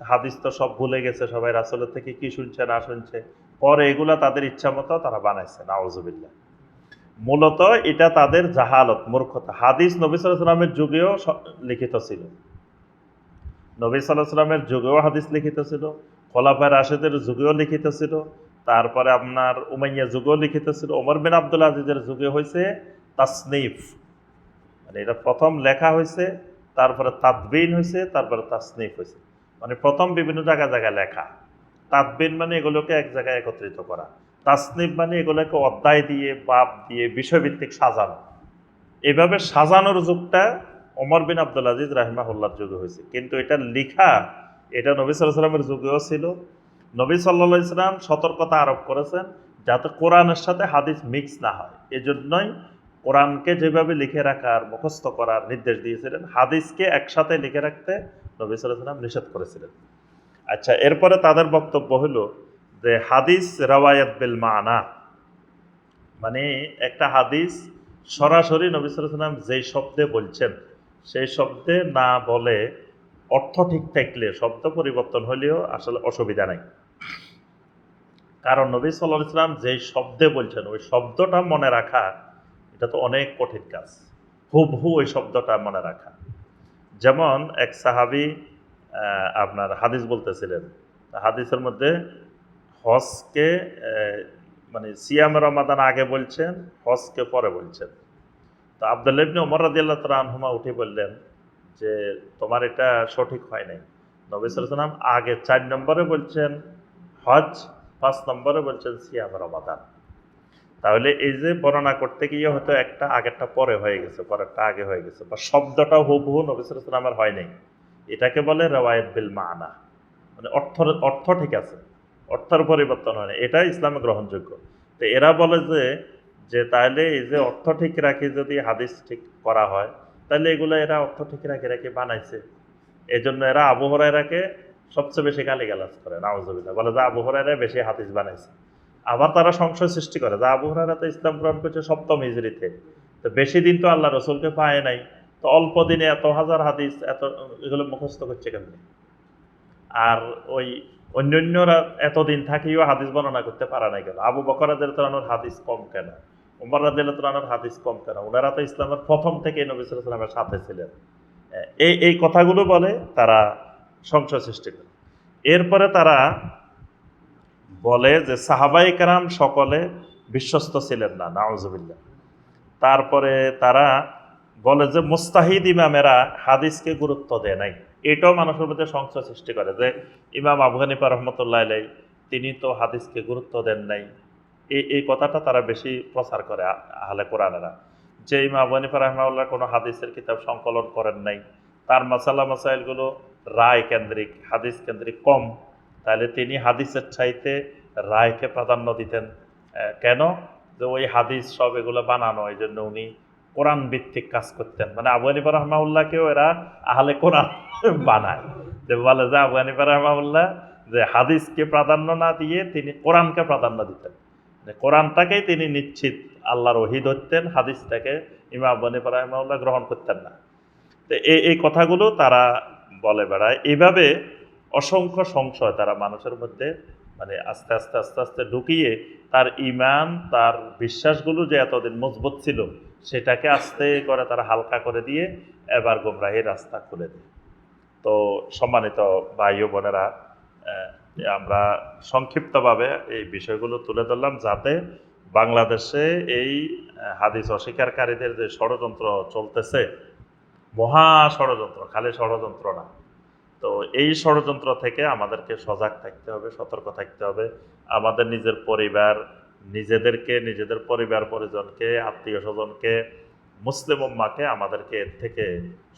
হাদিস তো সব ভুলে গেছে, সবাই রাসূলের থেকে কি শুনছে না শুনছে, পরে এগুলা তাদের ইচ্ছা মতো তারা বানাইছে, নাউজুবিল্লাহ। মূলত এটা তাদের জাহালত, মূর্খতা। হাদিস নবী সাল্লাল্লাহু আলাইহি ওয়াসাল্লামের যুগেও লিখিত ছিল, নবী সাল্লাল্লাহু আলাইহি ওয়াসাল্লামের যুগেও হাদিস লিখিত ছিল, খোলাফায়ে রাশিদের যুগেও লিখিত ছিল, তারপরে আপনার উমাইয়া যুগেও লিখিত ছিল, ওমর বিন আব্দুল আজিজের যুগে হয়েছে তাসনিফ, মানে এটা প্রথম লেখা হয়েছে, তারপরে তাদবিন হয়েছে, তারপরে তাসনিফ হয়েছে, মানে প্রথম বিভিন্ন জায়গায় জায়গায় লেখা। তাদবিন মানে এগুলোকে এক জায়গায় একত্রিত করা, তাসনিফ মানে এগুলোকে অধ্যায় দিয়ে, বাব দিয়ে, বিষয়ভিত্তিক সাজানো। এইভাবে সাজানোর যুগটা ওমর বিন আব্দুল আজিজ রাহিমাহুল্লাহর যুগে হয়েছে, কিন্তু এটা লিখা, এটা নবী সাল্লাল্লাহু আলাইহি ওয়াসাল্লামের যুগেও ছিল। নবী সাল্লাল্লাহু আলাইহি ওয়াসাল্লাম সতর্কতা আরোপ করেছেন যাতে কোরআনের সাথে হাদিস মিক্স না হয়, এজন্যই কোরআনকে যেভাবে লিখে রাখার, মুখস্থ করার নির্দেশ দিয়েছিলেন, হাদিসকে একসাথে লিখে রাখতে নবী সাল্লাল্লাহু আলাইহি ওয়াসাল্লাম নিষেধ করেছিলেন। আচ্ছা, এরপরে তাদের বক্তব্য হলো যে হাদিস রাওয়ায়াত বিল মানা, মানে একটা হাদিস সরাসরি নবী সাল্লাল্লাহু আলাইহি ওয়াসাল্লাম যেই শব্দে বলছেন সেই শব্দে না বলে অর্থ ঠিক থাকলে, শব্দ পরিবর্তন হলেও আসলে অসুবিধা নাই, কারণ নবী সাল্লাল্লাহু আলাইহি ওয়াসাল্লাম যেই শব্দে বলছেন ওই শব্দটা মনে রাখা এটা তো অনেক কঠিন কাজ, হুবহু ওই শব্দটা মনে রাখা। যেমন এক সাহাবী আপনার হাদিস বলতেছিলেন, হাদিসের মধ্যে হজকে মানে সিয়াম রমাদান আগে বলছেন, হজকে পরে বলছেন। তো আব্দুল্লাহ ইবনে ওমর রাদিয়াল্লাহু তাআলা আনহুমা উঠে বললেন যে তোমার এটা সঠিক হয় নাই, নবী সাল্লাল্লাহু আলাইহি ওয়াসাল্লাম আগে 4 নম্বরে বলছেন হজ, 5 নম্বরে বলছেন সিয়াম রমাদান। তাহলে এই যে বর্ণনা করতে গিয়ে হয়তো একটা আগেরটা পরে হয়ে গেছে, পরেরটা আগে হয়ে গেছে, বা শব্দটাও হুবহু নবী সাল্লাল্লাহু আলাইহি ওয়াসাল্লামের হয় নাই, এটাকে বলে রাওয়ায়াত বিল মানা, মানে অর্থ ঠিক আছে, অর্থের পরিবর্তন হয় না, এটা ইসলামে গ্রহণযোগ্য। তো এরা বলে যে তাহলে এই যে অর্থ ঠিক রাখি যদি হাদিস ঠিক করা হয়, তাহলে এগুলো এরা অর্থ ঠিক রাখি বানাইছে। এই জন্য এরা আবু হুরায়রাকে সবচেয়ে বেশি গালিগালাজ করে, নাউজুবিল্লাহ, বলে যে আবু হুরায়রা বেশি হাদিস বানাইছে। আবার তারা সংশয় সৃষ্টি করে যে আবু হুরায়রা তো ইসলাম গ্রহণ করছে 7ম হিজরিতে, তো বেশি দিন তো আল্লাহ রসুলকে পায় নাই, তো অল্প দিনে এত হাজার হাদিস এত এগুলো মুখস্থ করছে কেমনি? আর ওই অন্যান্যরা এতদিন থাকিও হাদিস বর্ণনা করতে পারা নাই কেন? আবু বকর রাদিয়াল্লাহু আনহুর হাদিস কম কেন? ওমর রাদিয়াল্লাহু আনহুর হাদিস কম কেন? ওনারা তো ইসলামের প্রথম থেকে নবী সাল্লাল্লাহু আলাইহি ওয়াসাল্লামের সাথে ছিলেন। এই কথাগুলো বলে তারা সংশয় সৃষ্টি করে। এরপরে তারা বলে যে সাহাবায়ে কেরাম সকলে বিশ্বস্ত ছিলেন না, নাউজুবিল্লাহ। তারপরে তারা বলে যে মুস্তাহিদ ইমামেরা হাদিসকে গুরুত্ব দেয় নাই। এটাও মানুষের মধ্যে সংশয় সৃষ্টি করে যে ইমাম আবু হানিফা রহমতুল্লাহ আলাইহি তিনি তো হাদিসকে গুরুত্ব দেন নাই। এই কথাটা তারা বেশি প্রচার করে আহলে কোরআনেরা, যে ইমাম আবু হানিফা রাহিমাহুল্লাহ কোনো হাদিসের কিতাব সংকলন করেন নাই, তার মাসালা মাসাইলগুলো রায় কেন্দ্রিক, হাদিস কেন্দ্রিক কম, তাহলে তিনি হাদিসের চাইতে রায়কে প্রাধান্য দিতেন। কেন? যে ওই হাদিস সব এগুলো বানানো, এই জন্য উনি কোরআন ভিত্তিক কাজ করতেন। মানে আবু হানিফা রাহমাহুল্লাহকেও এরা আহলে কোরআন বানায়, যে বলে যে আবু হানিফা রাহমাহুল্লাহ যে হাদিসকে প্রাধান্য না দিয়ে তিনি কোরআনকে প্রাধান্য দিতেন, কোরআনটাকেই তিনি নিশ্চিত আল্লাহর ওহী ধরতেন, হাদিসটাকে ইমাম আবু হানিফা রাহমাহুল্লাহ গ্রহণ করতেন না। তো এই কথাগুলো তারা বলে বেড়ায়। এইভাবে অসংখ্য সংশয় তারা মানুষের মধ্যে মানে আস্তে আস্তে আস্তে আস্তে ঢুকিয়ে তার ঈমান, তার বিশ্বাসগুলো যে এতদিন মজবুত ছিল সেটাকে আস্তে করে তারা হালকা করে দিয়ে এবার গোমরাহির রাস্তা খুলে দেয়। তো সম্মানিত ভাই ও বোনেরা, আমরা সংক্ষিপ্তভাবে এই বিষয়গুলো তুলে ধরলাম যাতে বাংলাদেশে এই হাদিস অস্বীকারীদের যে ষড়যন্ত্র চলতেছে, মহা ষড়যন্ত্র, খালি ষড়যন্ত্র না, তো এই ষড়যন্ত্র থেকে আমাদেরকে সজাগ থাকতে হবে, সতর্ক থাকতে হবে। আমাদের নিজের পরিবার, নিজেদেরকে, নিজেদের পরিবার পরিজনকে, আত্মীয় স্বজনকে, মুসলিম উম্মাকে আমাদেরকে এর থেকে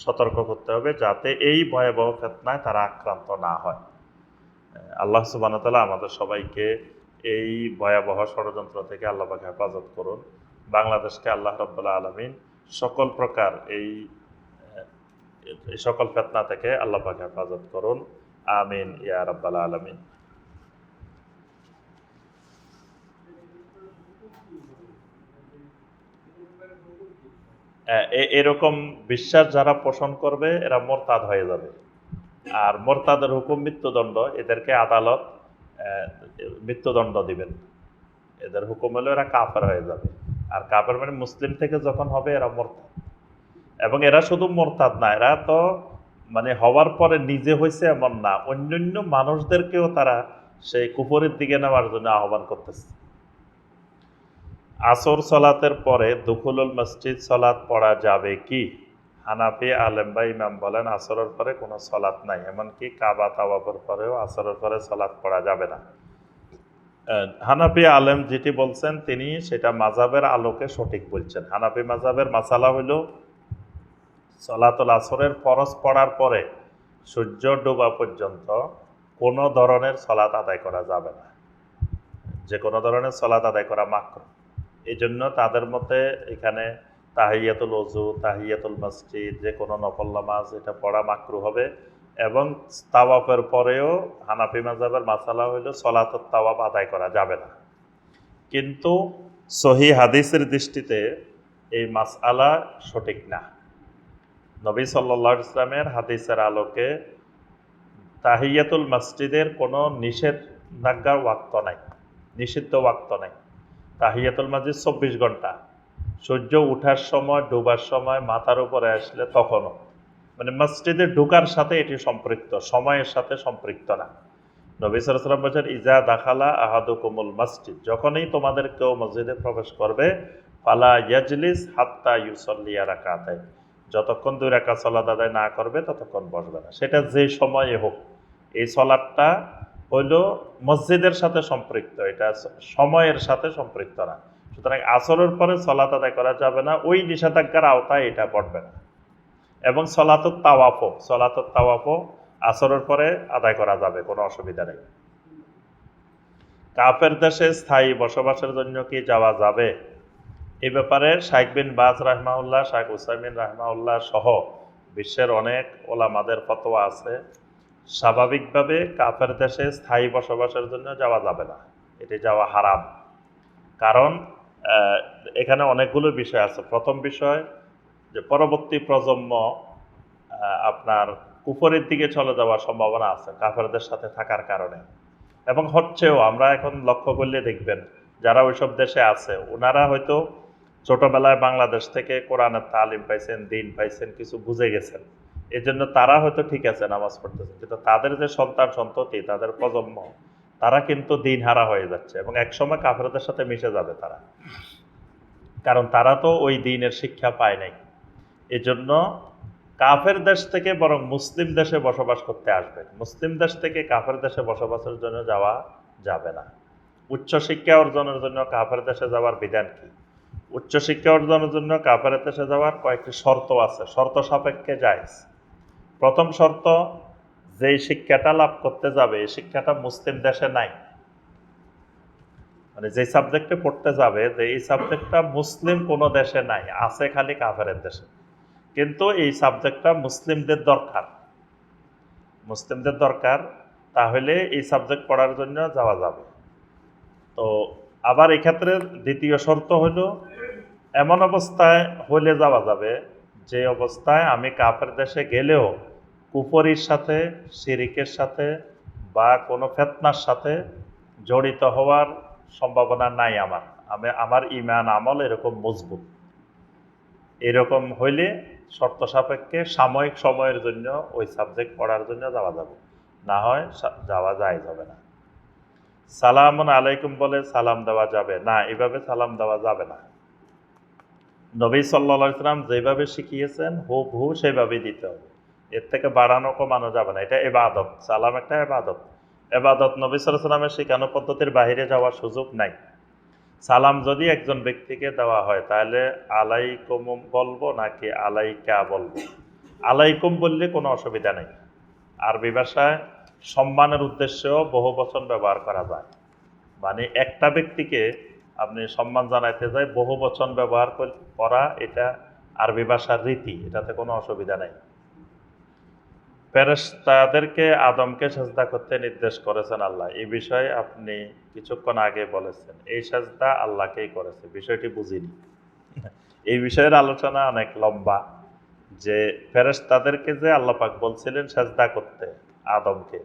সতর্ক করতে হবে যাতে এই ভয়াবহ ফিতনায় তারা আক্রান্ত না হয়। আল্লাহ সুবহানাহু ওয়া তাআলা আমাদের সবাইকে এই ভয়াবহ ষড়যন্ত্র থেকে আল্লাহ পাক হেফাজত করুন। বাংলাদেশকে আল্লাহ রাব্বুল আলামিন সকল প্রকার এই সকল ফিতনা থেকে আল্লাহ পাক হেফাজত করুন। আমিন ইয়া রাব্বাল আলামিন। এরকম বিশ্বাস যারা পোষণ করবে এরা মোরতাদ হয়ে যাবে, আর মোরতাদের হুকুম মৃত্যুদণ্ড, এদেরকে আদালত মৃত্যুদণ্ড দিবেন। এদের হুকুম হলো এরা কাফের হয়ে যাবে, আর কাফের মানে মুসলিম থেকে যখন হবে এরা মোরতাদ। এবং এরা শুধু মোরতাদ না, এরা তো মানে হওয়ার পরে নিজে হয়েছে এমন না, অন্যান্য মানুষদেরকেও তারা সেই কুফরের দিকে নেওয়ার জন্য আহ্বান করতেছে। আসর সলাতের পরে দুখুলুল মসজিদ সলাত পড়া যাবে কি? হানাফি আলেম বা ইমাম বলেন আসরের পরে কোনো সলাত নাই, এমনকি কাবা তাওয়াফের পরেও আসরের পরে সলাত পড়া যাবে না। হানাফি আলেম যেটি বলছেন তিনি সেটা মাযহাবের আলোকে সঠিক বলছেন। হানাফি মাযহাবের মাসালা হইল সলাতুল আসরের ফরজ পড়ার পরে সূর্য ডোবা পর্যন্ত কোনো ধরনের সলাত আদায় করা যাবে না, যে কোনো ধরনের সলাত আদায় করা মাকরুহ। এই জন্য তাদের মতে এখানে তাহিয়াতুল ওযু, তাহিয়াতুল মসজিদ, যে কোনো নফল নামাজ এটা পড়া মাকরুহ হবে। এবং তাওয়াফের পরেও হানাফি মাযহাবের মাসালা হইল সলাতুত তাওয়াফ আদায় করা যাবে না। কিন্তু সহিহ হাদিসের দৃষ্টিতে এই মাসআলা সঠিক না। নবী সাল্লাল্লাহু আলাইহি ওয়াসাল্লামের হাদিসের আলোকে তাহিয়াতুল মসজিদের কোনো নিষেধাজ্ঞার ওয়াক্ত নাই, নিষিদ্ধ ওয়াক্ত নাই। তাহিয়াতুল মসজিদ 24 ঘন্টা, সূর্য ওঠার সময়, ডোবার সময়, মাথার উপরে আসলে তখনও, মানে মসজিদে ঢোকার সাথে এটি সম্পৃক্ত, সময়ের সাথে সম্পৃক্ত না। নবী সাল্লাল্লাহু আলাইহি ওয়াসাল্লাম বলেছেন ইজা দাখালা আহাদুকুমুল মসজিদ, যখনই তোমাদের কেউ মসজিদে প্রবেশ করবে, ফালা ইয়াজলিস হাত্তা ইউসাল্লিয়া রাকাতাইন, যতক্ষণ 2 রাকাত সালাত আদায় না করবে ততক্ষণ বসবে না। সেটা যে সময়ে হোক, এই সালাতটা হইল মসজিদের সাথে সম্পৃক্ত, এটা সময়ের সাথে সম্পৃক্ত না। সুতরাং আসরের পরে সালাত আদায় করা যাবে না, ওই নিষেধাজ্ঞার আওতায় এটা পড়বে না। এবং সলাতুত তাওয়াফও আসরের পরে আদায় করা যাবে, কোনো অসুবিধা নেই। কাফের দেশে স্থায়ী বসবাসের জন্য কি যাওয়া যাবে? এই ব্যাপারে শাইখ বিন বাজ রাহমাহুল্লাহ, শাইখ উসাইমিন রাহমাহুল্লাহ সহ বিশ্বের অনেক ওলামাদের ফতোয়া আছে। স্বাভাবিকভাবে কাফের দেশে স্থায়ী বসবাসের জন্য যাওয়া যাবে না, এটি যাওয়া হারাম। কারণ আহ, এখানে অনেকগুলো বিষয় আছে। প্রথম বিষয় যে পরবর্তী প্রজন্ম আপনার কুফরের দিকে চলে যাওয়ার সম্ভাবনা আছে কাফেরদের সাথে থাকার কারণে, এবং হচ্ছেও। আমরা এখন লক্ষ্য করলে দেখবেন যারা ওইসব দেশে আছে ওনারা হয়তো ছোটবেলায় বাংলাদেশ থেকে কোরআনের তালিম পাইছেন, দিন পাইছেন, কিছু বুঝে গেছেন, এই জন্য তারা হয়তো ঠিক আছে নামাজ পড়তেছে, কিন্তু তাদের যে সন্তান সন্ততি, তাদের প্রজন্ম, তারা কিন্তু দিন হারা হয়ে যাচ্ছে এবং একসময় কাফেরদের সাথে মিশে যাবে তারা, কারণ তারা তো ওই দিনের শিক্ষা পায় নাই। এজন্য কাফের দেশ থেকে বরং মুসলিম দেশে বসবাস করতে আসবে, মুসলিম দেশ থেকে কাফের দেশে বসবাসের জন্য যাওয়া যাবে না। উচ্চশিক্ষা অর্জনের জন্য কাফের দেশে যাওয়ার বিধান কি? উচ্চশিক্ষা অর্জনের জন্য কাফের দেশে যাওয়ার কয়েকটি শর্ত আছে, শর্ত সাপেক্ষে জায়েজ। প্রথম শর্ত, যেই শিক্ষাটা লাভ করতে যাবে এই শিক্ষাটা মুসলিম দেশে নাই, মানে যে সাবজেক্টে পড়তে যাবে যে এই সাবজেক্টটা মুসলিম কোনো দেশে নাই, আছে খালি কাফেরের দেশে। কিন্তু এই সাবজেক্টটা মুসলিমদের দরকার, মুসলিমদের দরকার, তাহলে এই সাবজেক্ট পড়ার জন্য যাওয়া যাবে। তো আবার এক্ষেত্রে দ্বিতীয় শর্ত হলো এমন অবস্থায় হলে যাওয়া যাবে যে অবস্থায় আমি কাফের দেশে গেলেও কুফরির সাথে, শিরিকের সাথে বা কোনো ফিতনার সাথে জড়িত হওয়ার সম্ভাবনা নাই আমার, আমার ঈমান আমল এরকম মজবুত। এরকম হইলে শর্ত সাপেক্ষে সাময়িক সময়ের জন্য ওই সাবজেক্ট পড়ার জন্য যাওয়া যাবে, না হয় যাওয়া যায় যাবে না। সালামুন আলাইকুম বলে সালাম দেওয়া যাবে না, এভাবে সালাম দেওয়া যাবে না। নবী সাল্লাল্লাহু আলাইহি সাল্লাম যেভাবে শিখিয়েছেন হুবহু সেভাবেই দিতে হবে, এর থেকে বাড়ানো কমানো যাবে না। এটা ইবাদত, সালাম একটা ইবাদত। ইবাদত নবী সাল্লাল্লাহু আলাইহি সাল্লামের শেখানো পদ্ধতির বাইরে যাওয়ার সুযোগ নাই। সালাম যদি একজন ব্যক্তিকে দেওয়া হয় তাহলে আলাইকুম বলবো নাকি আলাইকা বলবো? আলাইকুম বললে কোনো অসুবিধা নেই। আরবি ভাষায় সম্মানের উদ্দেশ্যেও বহু বচন ব্যবহার করা যায়, মানে একটা ব্যক্তিকে আপনি সম্মান জানাইতে যায় বহু বচন ব্যবহার করা, এটা আরবি ভাষার রীতি, এটাতে কোনো অসুবিধা নেই। ফেরেশতাদেরকে আদমকে সেজদা করতে নির্দেশ করেছেন আল্লাহ, এই বিষয়ে আপনি কিছুক্ষণ আগে বলেছেন এই সেজদা আল্লাহকেই করেছে, বিষয়টি বুঝিনি। এই বিষয়ের আলোচনা অনেক লম্বা, যে ফেরেশতাদেরকে যে আল্লাহ পাক বলছিলেন সেজদা করতে আদমকে,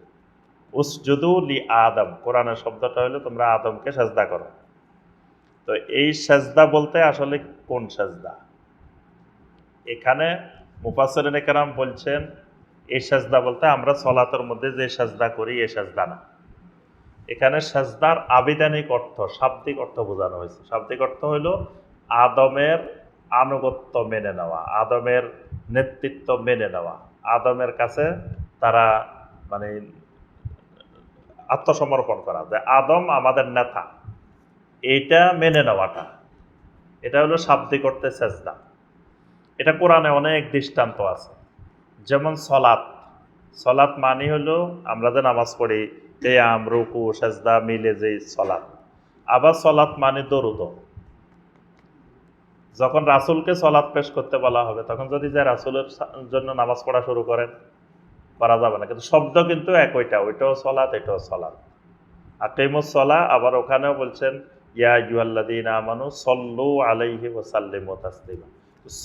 উসজুদু লি আদম, কোরআনের শব্দটা হলো তোমরা আদমকে সেজদা করো। তো এই সেজদা বলতে আসলে কোন সেজদা? এখানে মুফাসসিরিনে কেরাম বলছেন এই সেজদা বলতে আমরা সলাতের মধ্যে যে সেজদা করি এই সেজদা না। এখানে সেজদার আবিধানিক অর্থ, শাব্দিক অর্থ বোঝানো হয়েছে। শাব্দিক অর্থ হইল আদমের আনুগত্য মেনে নেওয়া, আদমের নেতৃত্ব মেনে নেওয়া, আদমের কাছে তারা মানে আত্মসমর্পণ করা, যে আদম আমাদের নেতা, এইটা মেনে নেওয়াটা, এটা হলো শাব্দিক অর্থে সেজদা। এটা কোরআনে অনেক দৃষ্টান্ত আছে, যেমন সলাত। সলাত মানে হলো আমরা যে নামাজ পড়ি কিয়াম, রুকু, সেজদা মিলে যে সলাত। আবার সলাত মানে দরুদ। যখন রাসূলকে সলাত পেশ করতে বলা হবে তখন যদি যে রাসূলের জন্য নামাজ পড়া শুরু করেন, করা যাবে না, কিন্তু শব্দ কিন্তু একইটা, ওইটাও সলাত এটাও সলাত। আকিমুস সলা, আবার ওখানেও বলছেন ইয়া আইয়ুহাল্লাযীনা আমানু সল্লু আলাইহি ওয়া সাল্লিমু তাসলিমা,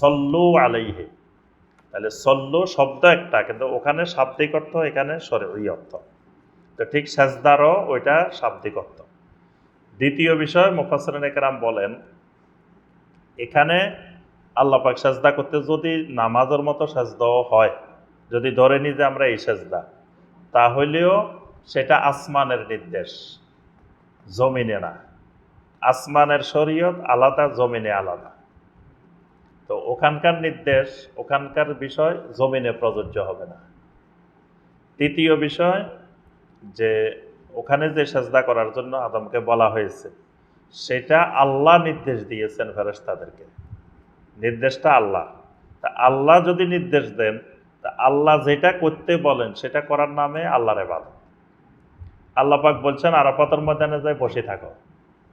সল্লু আলাইহি। তাহলে সল্লু শব্দ একটা, কিন্তু ওখানে শাব্দিক অর্থ, এখানে শরঈ অর্থ। তো ঠিক সেজদারও ওইটা শাব্দিক অর্থ। দ্বিতীয় বিষয়, মুফাসসিরিনে কেরাম বলেন এখানে আল্লাহ পাক সেজদা করতে যদি নামাজের মতো সেজদাও হয়, যদি ধরে নিই যে আমরা এই সেজদা, তাহলেও সেটা আসমানের নির্দেশ, জমিনে না। আসমানের শরীয়ত আলাদা, জমিনে আলাদা। তো ওখানকার নির্দেশ, ওখানকার বিষয় জমিনে প্রযোজ্য হবে না। তৃতীয় বিষয়, যে ওখানে যে সেজদা করার জন্য আদমকে বলা হয়েছে সেটা আল্লাহ নির্দেশ দিয়েছেন ফেরেশতাদেরকে, নির্দেশটা আল্লাহ। তা আল্লাহ যদি নির্দেশ দেন, তা আল্লাহ যেটা করতে বলেন সেটা করার নামে আল্লাহর ইবাদত। আল্লাহ পাক বলছেন আরাফাতের ময়দানে যায় বসে থাকো,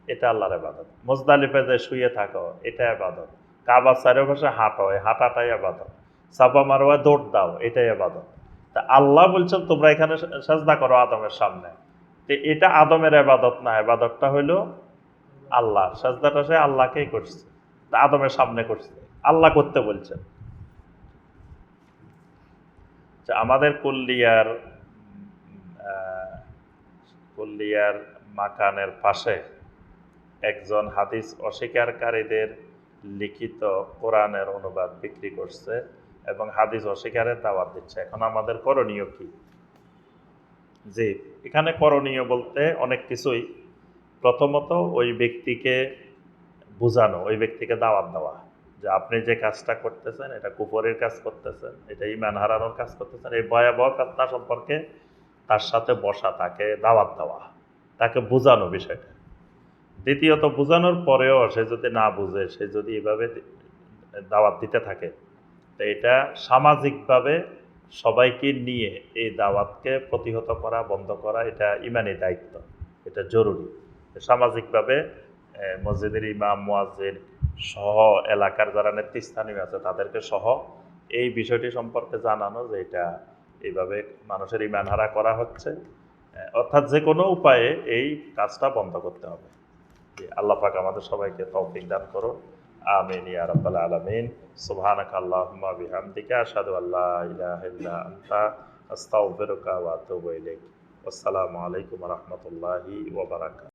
এটা আল্লাহর ইবাদত। মুজদালিফে যায় শুয়ে থাকো, এটা ইবাদত। কাবার চারপাশে হাঁটো, এই হাঁটাটাই ইবাদত। সাফা মারওয়া দৌড় দাও, এটাই ইবাদত। তা আল্লাহ বলছেন তোমরা এখানে সাজদা করো আদমের সামনে। তো এটা আদমের ইবাদত না, ইবাদতটা হইলো আল্লাহ, সাজদাটা সে আল্লাহকেই করছে, তা আদমের সামনে করছে, আল্লাহ করতে বলছেন। যে আমাদের কুল্লিয়ার মাকানের পাশে একজন হাদিস অস্বীকারীদের লিখিত কোরআনের অনুবাদ বিক্রি করছে এবং হাদিস অস্বীকারের দাওয়াত দিচ্ছে। এখন আমাদের করণীয় কি? যে এখানে করণীয় বলতে অনেক কিছুই। প্রথমত ওই ব্যক্তিকে বোঝানো, ওই ব্যক্তিকে দাওয়াত দেওয়া যে আপনি যে কাজটা করতেছেন এটা কুফরের কাজ করতেছেন, এটা ঈমান হারানোর কাজ করতেছেন, এই ভয়াবহ ফিতনা সম্পর্কে তার সাথে বসা, তাকে দাওয়াত দেওয়া, তাকে বোঝানো বিষয়টা। দ্বিতীয়ত বোঝানোর পরেও সে যদি না বুঝে, সে যদি এভাবে দাওয়াত দিতে থাকে, তো এটা সামাজিকভাবে সবাইকে নিয়ে এই দাওয়াতকে প্রতিহত করা, বন্ধ করা, এটা ইমানি দায়িত্ব, এটা জরুরি। সামাজিকভাবে মসজিদের ইমাম, মুয়াজ্জিন সহ এলাকার যারা নেতৃস্থানীয় আছে তাদেরকে সহ এই বিষয়টি সম্পর্কে জানানো যে এটা এইভাবে মানুষের ইমান হারা করা হচ্ছে, অর্থাৎ যে কোনো উপায়ে এই কাজটা বন্ধ করতে হবে। আল্লাহ পাক আমাদের সবাইকে তৌফিক দান করো, আমিন ইয়া রাব্বাল আলামিন। সুবহানাকা আল্লাহুম্মা বিহামদিকা আশহাদু আল্লা ইলাহা ইল্লা আনতা আস্তাগফিরুকা ওয়া আতুবু ইলাইক। আসসালামু আলাইকুম ওয়া রাহমাতুল্লাহি ওয়া বারাকাতুহু।